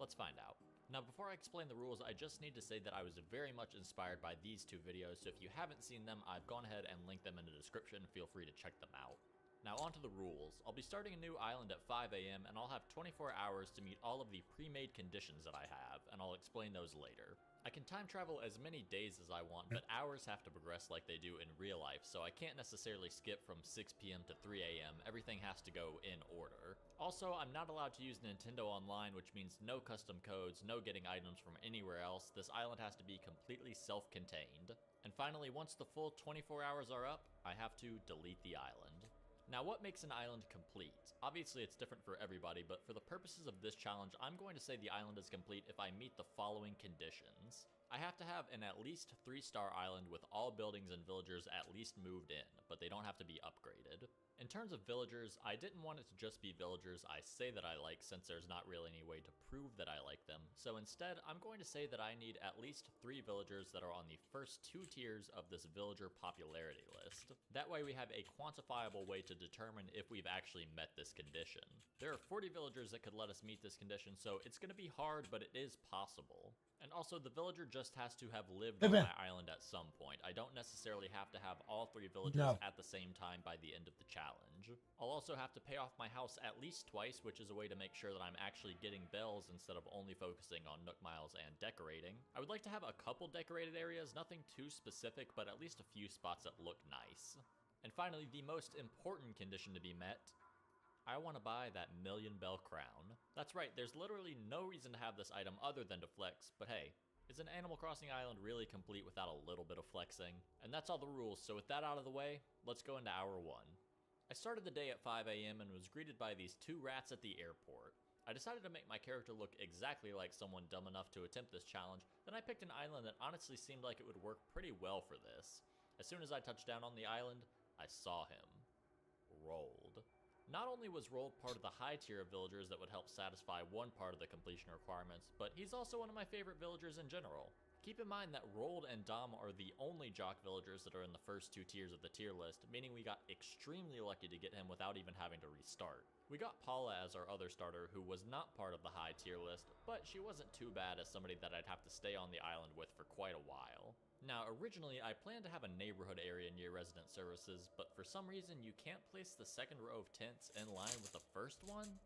Let's find out. Now before I explain the rules, I just need to say that I was very much inspired by these two videos, so if you haven't seen them, I've gone ahead and linked them in the description, feel free to check them out. Now onto the rules. I'll be starting a new island at 5 a.m. and I'll have 24 hours to meet all of the pre-made conditions that I have, and I'll explain those later. I can time travel as many days as I want, but hours have to progress like they do in real life, so I can't necessarily skip from 6 p.m. to 3 a.m. Everything has to go in order. Also, I'm not allowed to use Nintendo Online, which means no custom codes, no getting items from anywhere else. This island has to be completely self-contained. And finally, once the full 24 hours are up, I have to delete the island. Now what makes an island complete? Obviously it's different for everybody, but for the purposes of this challenge, I'm going to say the island is complete if I meet the following conditions. I have to have an at least 3-star island with all buildings and villagers at least moved in, but they don't have to be upgraded. In terms of villagers, I didn't want it to just be villagers I say that I like since there's not really any way to prove that I like them, so instead I'm going to say that I need at least 3 villagers that are on the first 2 tiers of this villager popularity list. That way we have a quantifiable way to determine if we've actually met this condition. There are 40 villagers that could let us meet this condition, so it's going to be hard, but it is possible. And also, the villager just has to have lived on my island at some point. I don't necessarily have to have all 3 villagers at the same time by the end of the challenge. I'll also have to pay off my house at least twice, which is a way to make sure that I'm actually getting bells instead of only focusing on Nook Miles and decorating. I would like to have a couple decorated areas, nothing too specific, but at least a few spots that look nice. And finally, the most important condition to be met, I want to buy that million bell crown. That's right, there's literally no reason to have this item other than to flex, but hey, is an Animal Crossing island really complete without a little bit of flexing? And that's all the rules, so with that out of the way, let's go into hour 1. I started the day at 5 a.m. and was greeted by these 2 rats at the airport. I decided to make my character look exactly like someone dumb enough to attempt this challenge, then I picked an island that honestly seemed like it would work pretty well for this. As soon as I touched down on the island, I saw him. Rolled. Not only was Rolled part of the high tier of villagers that would help satisfy one part of the completion requirements, but he's also one of my favorite villagers in general. Keep in mind that Rolled and Dom are the only jock villagers that are in the first 2 tiers of the tier list, meaning we got extremely lucky to get him without even having to restart. We got Paula as our other starter, who was not part of the high tier list, but she wasn't too bad as somebody that I'd have to stay on the island with for quite a while. Now, originally, I planned to have a neighborhood area near resident services, but for some reason, you can't place the second row of tents in line with the first one?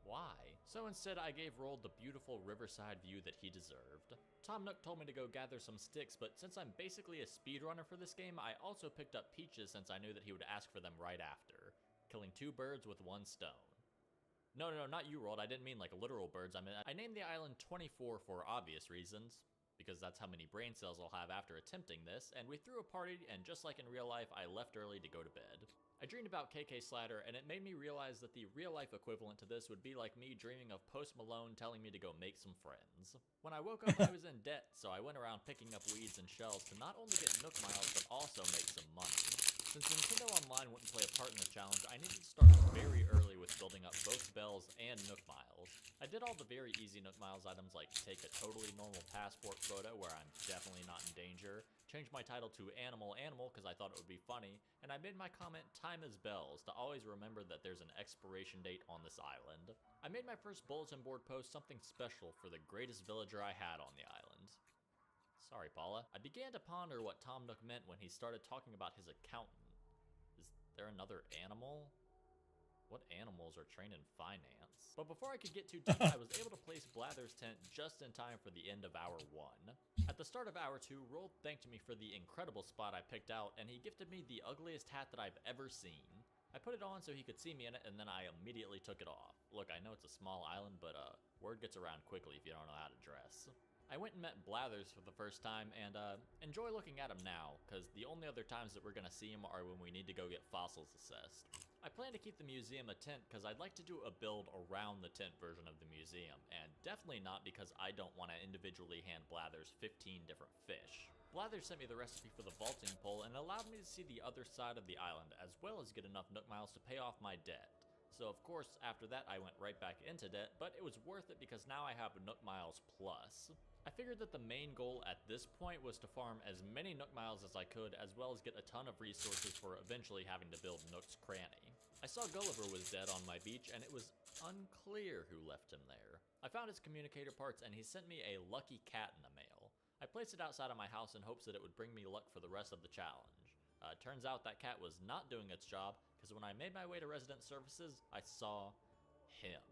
Why? So instead, I gave Rolled the beautiful riverside view that he deserved. Tom Nook told me to go gather some sticks, but since I'm basically a speedrunner for this game, I also picked up peaches since I knew that he would ask for them right after, killing 2 birds with 1 stone. No, not you, Rolled. I didn't mean like literal birds. I mean, I named the island 24 for obvious reasons, because that's how many brain cells I'll have after attempting this, and we threw a party, and just like in real life, I left early to go to bed. I dreamed about KK Slider, and it made me realize that the real-life equivalent to this would be like me dreaming of Post Malone telling me to go make some friends. When I woke up, I was in debt, so I went around picking up weeds and shells to not only get Nook Miles, but also make some money. Since Nintendo Online wouldn't play a part in the challenge, I needed to start very early with building up both bells and Nook Miles. I did all the very easy Nook Miles items like take a totally normal passport photo where I'm definitely not in danger, change my title to Animal because I thought it would be funny, and I made my comment time is bells to always remember that there's an expiration date on this island. I made my first bulletin board post something special for the greatest villager I had on the island. Sorry, Paula. I began to ponder what Tom Nook meant when he started talking about his accountant. Is there another animal? What animals are trained in finance? But before I could get too deep, I was able to place Blather's tent just in time for the end of hour 1. At the start of hour 2, Rold thanked me for the incredible spot I picked out, and he gifted me the ugliest hat that I've ever seen. I put it on so he could see me in it, and then I immediately took it off. Look, I know it's a small island, but word gets around quickly if you don't know how to dress. I went and met Blathers for the first time, and enjoy looking at him now, because the only other times that we're gonna see him are when we need to go get fossils assessed. I plan to keep the museum a tent because I'd like to do a build around the tent version of the museum, and definitely not because I don't want to individually hand Blathers 15 different fish. Blathers sent me the recipe for the vaulting pole and allowed me to see the other side of the island, as well as get enough Nook Miles to pay off my debt. So of course, after that I went right back into debt, but it was worth it because now I have Nook Miles Plus. I figured that the main goal at this point was to farm as many Nook Miles as I could, as well as get a ton of resources for eventually having to build Nook's Cranny. I saw Gulliver was dead on my beach, and it was unclear who left him there. I found his communicator parts, and he sent me a lucky cat in the mail. I placed it outside of my house in hopes that it would bring me luck for the rest of the challenge. Turns out that cat was not doing its job, because when I made my way to resident services, I saw him.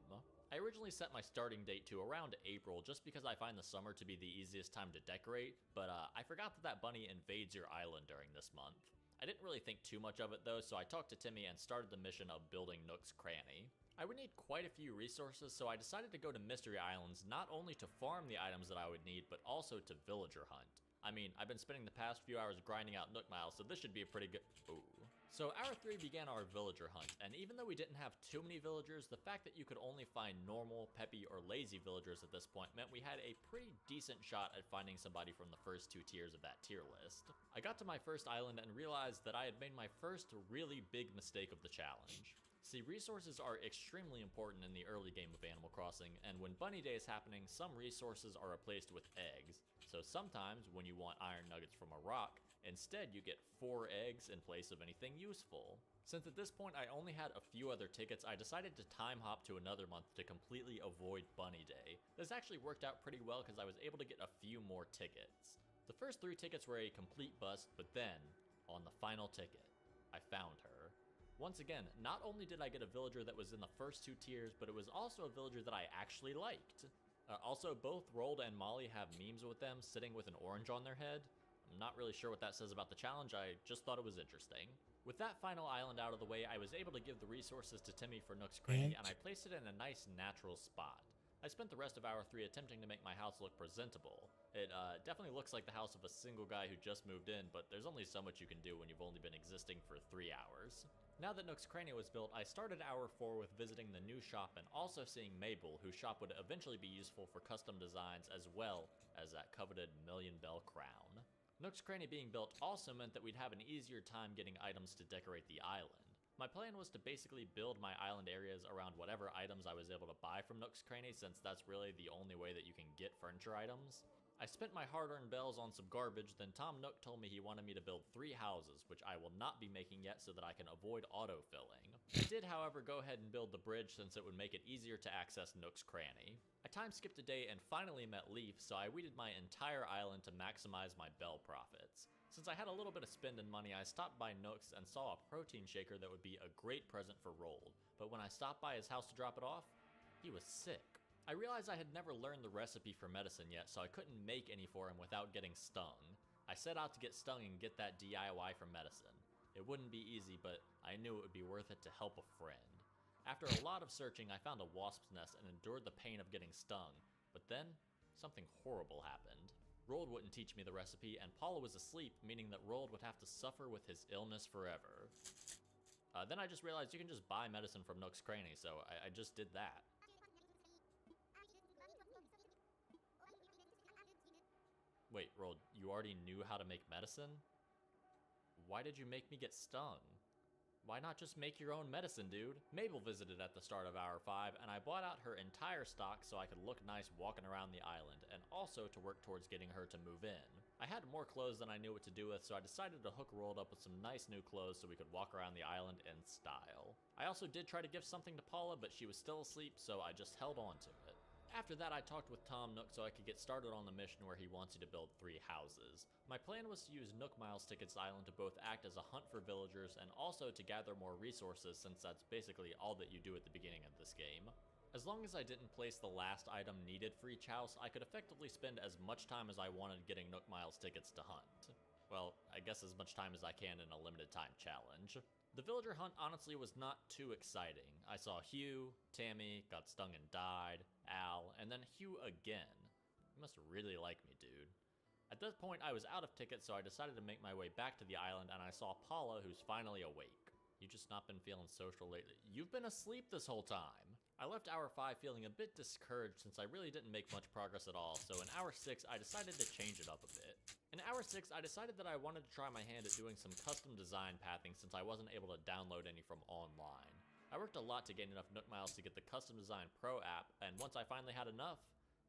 I originally set my starting date to around April just because I find the summer to be the easiest time to decorate, but I forgot that that bunny invades your island during this month. I didn't really think too much of it though, so I talked to Timmy and started the mission of building Nook's Cranny. I would need quite a few resources, so I decided to go to Mystery Islands not only to farm the items that I would need, but also to villager hunt. I mean, I've been spending the past few hours grinding out Nook Miles, so this should be a pretty good— ooh. So hour 3 began our villager hunt, and even though we didn't have too many villagers, the fact that you could only find normal, peppy, or lazy villagers at this point meant we had a pretty decent shot at finding somebody from the first 2 tiers of that tier list. I got to my first island and realized that I had made my first really big mistake of the challenge. See, resources are extremely important in the early game of Animal Crossing, and when Bunny Day is happening, some resources are replaced with eggs. So sometimes, when you want iron nuggets from a rock, instead you get 4 eggs in place of anything useful. Since at this point I only had a few other tickets, I decided to time hop to another month to completely avoid Bunny Day. This actually worked out pretty well because I was able to get a few more tickets. The first 3 tickets were a complete bust, but then, on the final ticket, I found her. Once again, not only did I get a villager that was in the first 2 tiers, but it was also a villager that I actually liked. Also, both Rold and Molly have memes with them sitting with an orange on their head. I'm not really sure what that says about the challenge, I just thought it was interesting. With that final island out of the way, I was able to give the resources to Timmy for Nook's Cranny, and I placed it in a nice natural spot. I spent the rest of hour 3 attempting to make my house look presentable. It definitely looks like the house of a single guy who just moved in, but there's only so much you can do when you've only been existing for 3 hours. Now that Nook's Cranny was built, I started hour 4 with visiting the new shop and also seeing Mabel, whose shop would eventually be useful for custom designs as well as that coveted Million Bell crown. Nook's Cranny being built also meant that we'd have an easier time getting items to decorate the island. My plan was to basically build my island areas around whatever items I was able to buy from Nook's Cranny, since that's really the only way that you can get furniture items. I spent my hard-earned bells on some garbage, then Tom Nook told me he wanted me to build 3 houses, which I will not be making yet so that I can avoid autofilling. I did, however, go ahead and build the bridge since it would make it easier to access Nook's Cranny. I time-skipped a day and finally met Leaf, so I weeded my entire island to maximize my bell profits. Since I had a little bit of spending money, I stopped by Nook's and saw a protein shaker that would be a great present for Rold, but when I stopped by his house to drop it off, he was sick. I realized I had never learned the recipe for medicine yet, so I couldn't make any for him without getting stung. I set out to get stung and get that DIY for medicine. It wouldn't be easy, but I knew it would be worth it to help a friend. After a lot of searching, I found a wasp's nest and endured the pain of getting stung, but then, something horrible happened. Rold wouldn't teach me the recipe, and Paula was asleep, meaning that Rold would have to suffer with his illness forever. Then I just realized you can just buy medicine from Nook's Cranny, so I just did that. Wait, Rold, you already knew how to make medicine? Why did you make me get stung? Why not just make your own medicine, dude? Mabel visited at the start of hour 5, and I bought out her entire stock so I could look nice walking around the island, and also to work towards getting her to move in. I had more clothes than I knew what to do with, so I decided to hook Rold up with some nice new clothes so we could walk around the island in style. I also did try to give something to Paula, but she was still asleep, so I just held on to it. After that, I talked with Tom Nook so I could get started on the mission where he wants you to build 3 houses. My plan was to use Nook Miles Tickets Island to both act as a hunt for villagers and also to gather more resources, since that's basically all that you do at the beginning of this game. As long as I didn't place the last item needed for each house, I could effectively spend as much time as I wanted getting Nook Miles tickets to hunt. Well, I guess as much time as I can in a limited time challenge. The villager hunt honestly was not too exciting. I saw Hugh, Tammy, got stung and died, Al, and then Hugh again. You must really like me, dude. At this point, I was out of tickets, so I decided to make my way back to the island, and I saw Paula, who's finally awake. You just not been feeling social lately? You've been asleep this whole time. I left hour 5 feeling a bit discouraged since I really didn't make much progress at all, so in hour 6, I decided to change it up a bit. In hour 6, I decided that I wanted to try my hand at doing some custom design pathing since I wasn't able to download any from online. I worked a lot to gain enough Nook Miles to get the Custom Design Pro app, and once I finally had enough,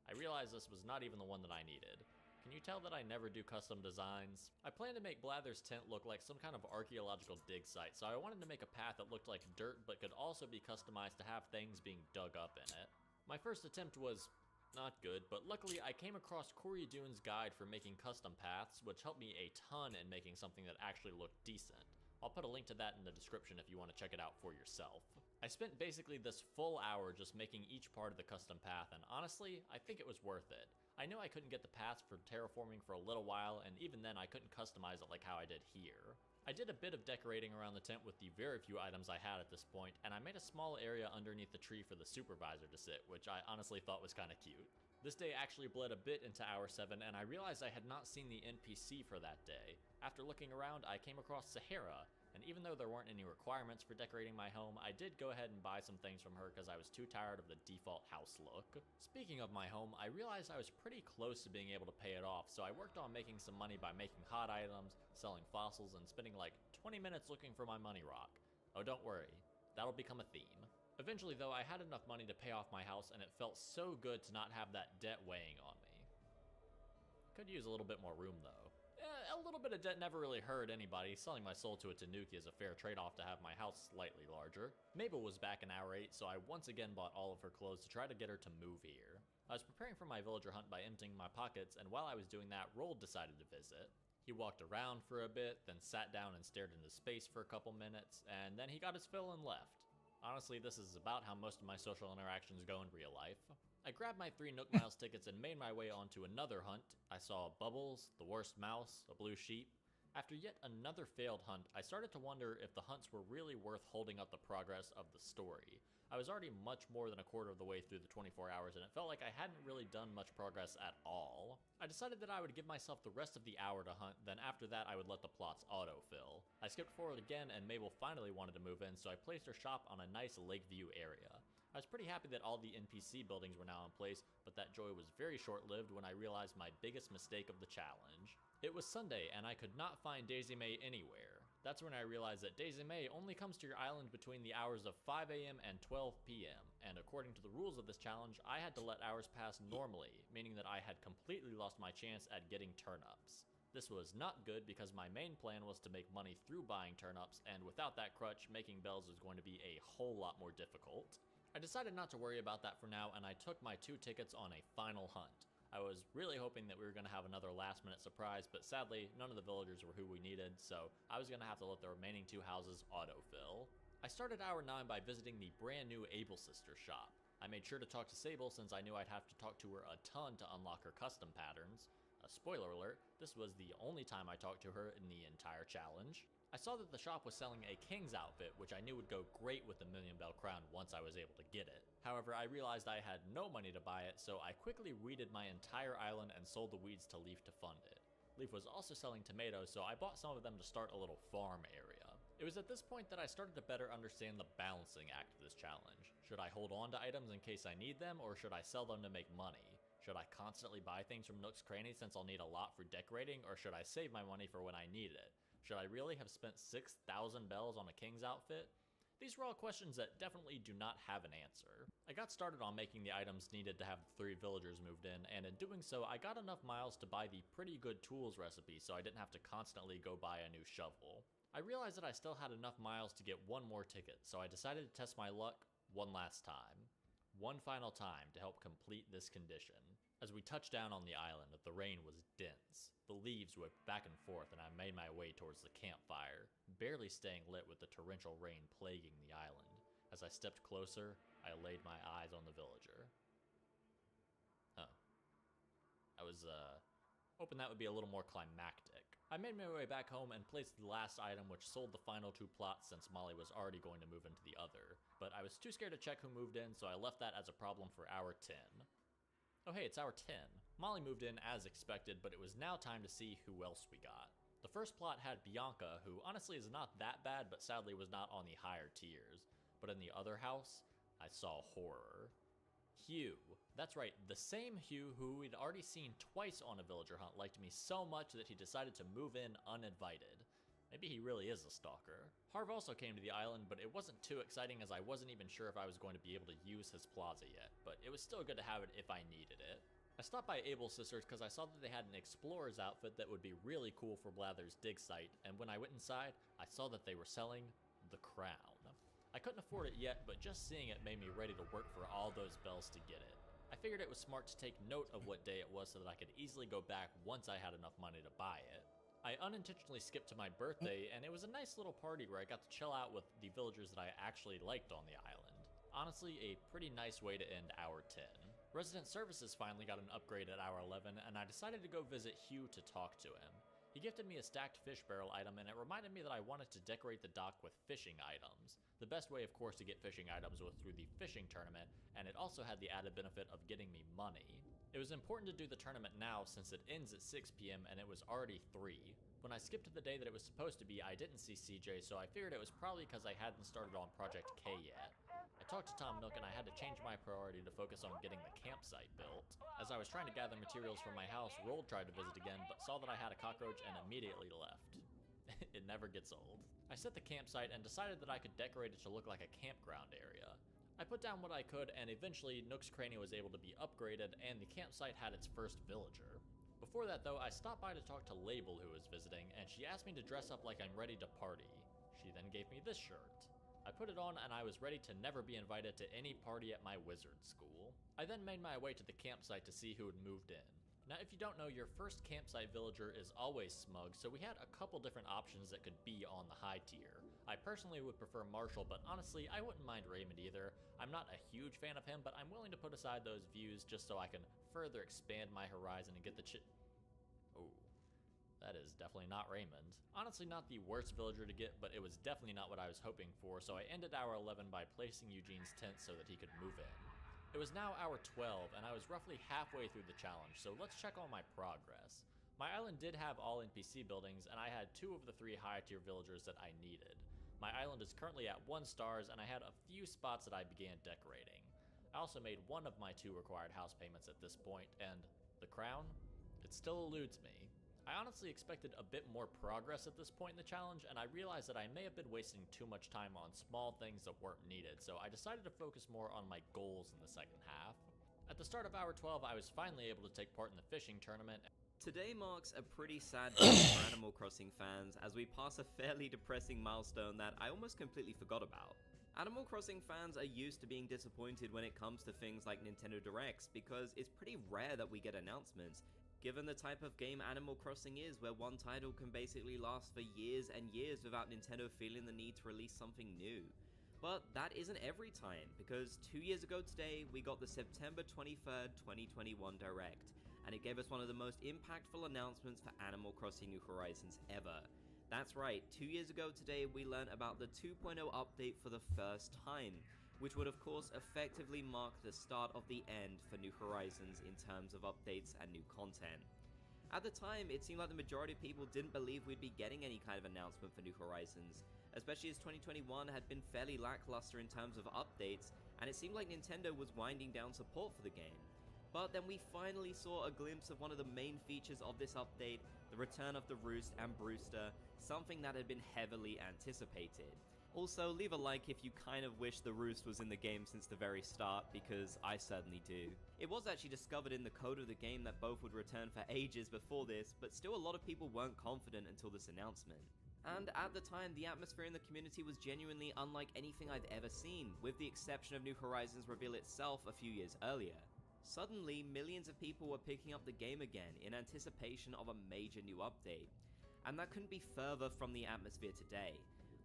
I realized this was not even the one that I needed. Can you tell that I never do custom designs? I planned to make Blather's tent look like some kind of archaeological dig site, so I wanted to make a path that looked like dirt but could also be customized to have things being dug up in it. My first attempt was not good, but luckily I came across Corey Dune's guide for making custom paths, which helped me a ton in making something that actually looked decent. I'll put a link to that in the description if you want to check it out for yourself. I spent basically this full hour just making each part of the custom path, and honestly, I think it was worth it. I knew I couldn't get the paths for terraforming for a little while, and even then I couldn't customize it like how I did here. I did a bit of decorating around the tent with the very few items I had at this point, and I made a small area underneath the tree for the supervisor to sit, which I honestly thought was kinda cute. This day actually bled a bit into hour 7, and I realized I had not seen the NPC for that day. After looking around, I came across Sahara, and even though there weren't any requirements for decorating my home, I did go ahead and buy some things from her because I was too tired of the default house look. Speaking of my home, I realized I was pretty close to being able to pay it off, so I worked on making some money by making hot items, selling fossils, and spending like 20 minutes looking for my money rock. Oh, don't worry, that'll become a theme. Eventually though, I had enough money to pay off my house, and it felt so good to not have that debt weighing on me. Could use a little bit more room though. A little bit of debt never really hurt anybody. Selling my soul to a Tanuki is a fair trade-off to have my house slightly larger. Mabel was back in hour 8, so I once again bought all of her clothes to try to get her to move here. I was preparing for my villager hunt by emptying my pockets, and while I was doing that, Rold decided to visit. He walked around for a bit, then sat down and stared into space for a couple minutes, and then he got his fill and left. Honestly, this is about how most of my social interactions go in real life. I grabbed my 3 Nook Miles tickets and made my way onto another hunt. I saw Bubbles, the worst mouse, a blue sheep. After yet another failed hunt, I started to wonder if the hunts were really worth holding up the progress of the story. I was already much more than a quarter of the way through the 24 hours, and it felt like I hadn't really done much progress at all. I decided that I would give myself the rest of the hour to hunt, then after that I would let the plots autofill. I skipped forward again, and Mabel finally wanted to move in, so I placed her shop on a nice lakeview area. I was pretty happy that all the NPC buildings were now in place, but that joy was very short-lived when I realized my biggest mistake of the challenge. It was Sunday, and I could not find Daisy May anywhere. That's when I realized that Daisy May only comes to your island between the hours of 5 AM and 12 PM, and according to the rules of this challenge, I had to let hours pass normally, meaning that I had completely lost my chance at getting turnips. This was not good because my main plan was to make money through buying turnips, and without that crutch, making bells was going to be a whole lot more difficult. I decided not to worry about that for now, and I took my 2 tickets on a final hunt. I was really hoping that we were going to have another last-minute surprise, but sadly, none of the villagers were who we needed, so I was going to have to let the remaining 2 houses autofill. I started hour 9 by visiting the brand new Able Sister shop. I made sure to talk to Sable since I knew I'd have to talk to her a ton to unlock her custom patterns. A spoiler alert, this was the only time I talked to her in the entire challenge. I saw that the shop was selling a king's outfit, which I knew would go great with the Million Bell crown once I was able to get it. However, I realized I had no money to buy it, so I quickly weeded my entire island and sold the weeds to Leaf to fund it. Leaf was also selling tomatoes, so I bought some of them to start a little farm area. It was at this point that I started to better understand the balancing act of this challenge. Should I hold on to items in case I need them, or should I sell them to make money? Should I constantly buy things from Nook's Cranny since I'll need a lot for decorating, or should I save my money for when I need it? Should I really have spent 6,000 bells on a king's outfit? These were all questions that definitely do not have an answer. I got started on making the items needed to have the 3 villagers moved in, and in doing so, I got enough miles to buy the pretty good tools recipe so I didn't have to constantly go buy a new shovel. I realized that I still had enough miles to get 1 more ticket, so I decided to test my luck one last time. One final time to help complete this condition. As we touched down on the island, the rain was dense. The leaves whipped back and forth, and I made my way towards the campfire, barely staying lit with the torrential rain plaguing the island. As I stepped closer, I laid my eyes on the villager. I was, hoping that would be a little more climactic. I made my way back home and placed the last item, which sold the final 2 plots since Molly was already going to move into the other. But I was too scared to check who moved in, so I left that as a problem for hour 10. Oh hey, it's hour 10. Molly moved in as expected, but it was now time to see who else we got. The first plot had Bianca, who honestly is not that bad, but sadly was not on the higher tiers. But in the other house, I saw horror. Hugh. That's right, the same Hugh who we'd already seen twice on a villager hunt liked me so much that he decided to move in uninvited. Maybe he really is a stalker. Harv also came to the island, but it wasn't too exciting as I wasn't even sure if I was going to be able to use his plaza yet, but it was still good to have it if I needed it. I stopped by Abel's Sisters because I saw that they had an explorer's outfit that would be really cool for Blather's dig site, and when I went inside, I saw that they were selling the crown. I couldn't afford it yet, but just seeing it made me ready to work for all those bells to get it. I figured it was smart to take note of what day it was so that I could easily go back once I had enough money to buy it. I unintentionally skipped to my birthday, and it was a nice little party where I got to chill out with the villagers that I actually liked on the island. Honestly, a pretty nice way to end hour 10. Resident Services finally got an upgrade at hour 11, and I decided to go visit Hugh to talk to him. He gifted me a stacked fish barrel item, and it reminded me that I wanted to decorate the dock with fishing items. The best way, of course, to get fishing items was through the fishing tournament, and it also had the added benefit of getting me money. It was important to do the tournament now since it ends at 6 p.m. and it was already 3. When I skipped to the day that it was supposed to be, I didn't see CJ, so I figured it was probably because I hadn't started on Project K yet. I talked to Tom Nook and I had to change my priority to focus on getting the campsite built. As I was trying to gather materials for my house, Rold tried to visit again, but saw that I had a cockroach and immediately left. It never gets old. I set the campsite and decided that I could decorate it to look like a campground area. I put down what I could, and eventually Nook's Cranny was able to be upgraded, and the campsite had its first villager. Before that though, I stopped by to talk to Label, who was visiting, and she asked me to dress up like I'm ready to party. She then gave me this shirt. I put it on and I was ready to never be invited to any party at my wizard school. I then made my way to the campsite to see who had moved in. Now if you don't know, your first campsite villager is always Smug, so we had a couple different options that could be on the high tier. I personally would prefer Marshall, but honestly, I wouldn't mind Raymond either. I'm not a huge fan of him, but I'm willing to put aside those views just so I can further expand my horizon and get the Oh, that is definitely not Raymond. Honestly, not the worst villager to get, but it was definitely not what I was hoping for, so I ended hour 11 by placing Eugene's tent so that he could move in. It was now hour 12, and I was roughly halfway through the challenge, so let's check on my progress. My island did have all NPC buildings, and I had 2 of the 3 high-tier villagers that I needed. My island is currently at 1 stars, and I had a few spots that I began decorating. I also made one of my 2 required house payments at this point, and the crown? It still eludes me. I honestly expected a bit more progress at this point in the challenge, and I realized that I may have been wasting too much time on small things that weren't needed, so I decided to focus more on my goals in the second half. At the start of hour 12, I was finally able to take part in the fishing tournament. Today marks a pretty sad day for Animal Crossing fans as we pass a fairly depressing milestone that I almost completely forgot about. Animal Crossing fans are used to being disappointed when it comes to things like Nintendo Directs because it's pretty rare that we get announcements, given the type of game Animal Crossing is, where one title can basically last for years and years without Nintendo feeling the need to release something new. But that isn't every time, because 2 years ago today, we got the September 23rd, 2021 Direct, and it gave us one of the most impactful announcements for Animal Crossing New Horizons ever. That's right, 2 years ago today, we learned about the 2.0 update for the first time, which would of course effectively mark the start of the end for New Horizons in terms of updates and new content. At the time, it seemed like the majority of people didn't believe we'd be getting any kind of announcement for New Horizons, especially as 2021 had been fairly lackluster in terms of updates, and it seemed like Nintendo was winding down support for the game. But then we finally saw a glimpse of one of the main features of this update, the return of the Roost and Brewster, something that had been heavily anticipated. Also, leave a like if you kind of wish the Roost was in the game since the very start, because I certainly do. It was actually discovered in the code of the game that both would return for ages before this, but still a lot of people weren't confident until this announcement. And at the time, the atmosphere in the community was genuinely unlike anything I've ever seen, with the exception of New Horizons reveal itself a few years earlier. Suddenly, millions of people were picking up the game again in anticipation of a major new update. And that couldn't be further from the atmosphere today.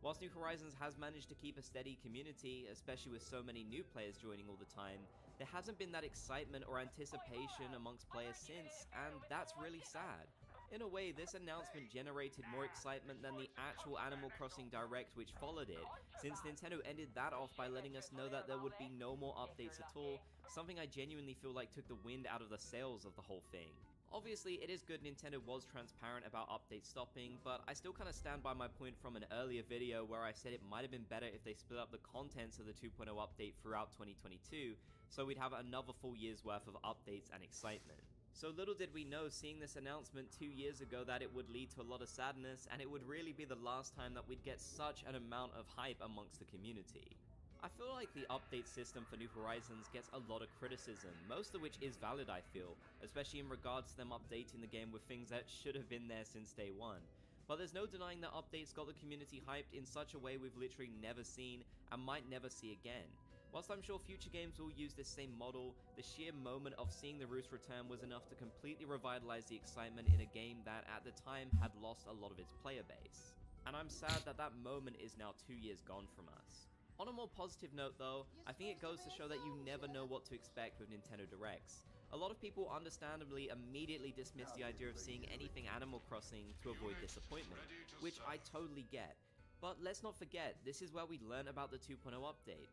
Whilst New Horizons has managed to keep a steady community, especially with so many new players joining all the time, there hasn't been that excitement or anticipation amongst players since, and that's really sad. In a way, this announcement generated more excitement than the actual Animal Crossing Direct which followed it, since Nintendo ended that off by letting us know that there would be no more updates at all, something I genuinely feel like took the wind out of the sails of the whole thing. Obviously, it is good Nintendo was transparent about updates stopping, but I still kind of stand by my point from an earlier video where I said it might have been better if they split up the contents of the 2.0 update throughout 2022, so we'd have another full year's worth of updates and excitement. So little did we know seeing this announcement 2 years ago that it would lead to a lot of sadness, and it would really be the last time that we'd get such an amount of hype amongst the community. I feel like the update system for New Horizons gets a lot of criticism, most of which is valid I feel, especially in regards to them updating the game with things that should have been there since day one. But there's no denying that updates got the community hyped in such a way we've literally never seen and might never see again. Whilst I'm sure future games will use this same model, the sheer moment of seeing the Roost return was enough to completely revitalize the excitement in a game that at the time had lost a lot of its player base. And I'm sad that that moment is now 2 years gone from us. On a more positive note though, I think it goes to show that you never know what to expect with Nintendo Directs. A lot of people understandably immediately dismiss the idea of seeing anything Animal Crossing to avoid disappointment, which I totally get. But let's not forget, this is where we learn about the 2.0 update.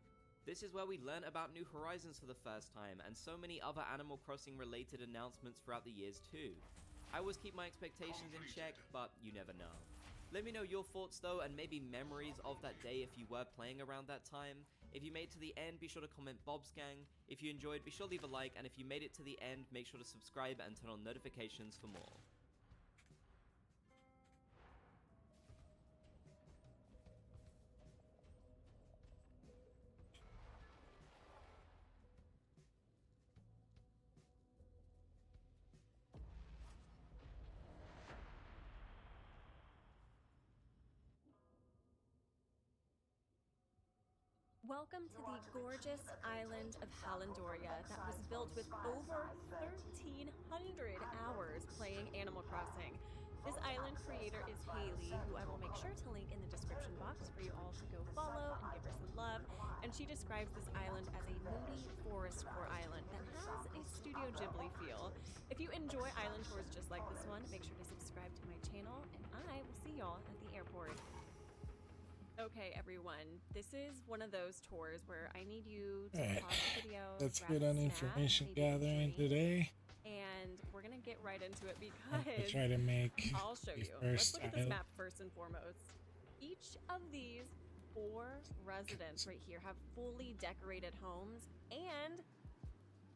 This is where we learn about New Horizons for the first time, and so many other Animal Crossing related announcements throughout the years too. I always keep my expectations in check, but you never know. Let me know your thoughts though, and maybe memories of that day if you were playing around that time. If you made it to the end, be sure to comment Bob's Gang. If you enjoyed, be sure to leave a like, and if you made it to the end, make sure to subscribe and turn on notifications for more. Welcome to the gorgeous island of Halendoria that was built with over 1,300 hours playing Animal Crossing. This island creator is Haley, who I will make sure to link in the description box for you all to go follow and give her some love. And she describes this island as a moody forest core island that has a Studio Ghibli feel. If you enjoy island tours just like this one, make sure to subscribe to my channel, and I will see y'all at the airport. Okay, everyone, this is one of those tours where I need you to pause the video. Let's grab get a on snack, information maybe a gathering drink, today. and we're gonna get right into it I'll because try to make I'll show the you. Let's first look at this island. map first and foremost. Each of these 4 residents right here have fully decorated homes, and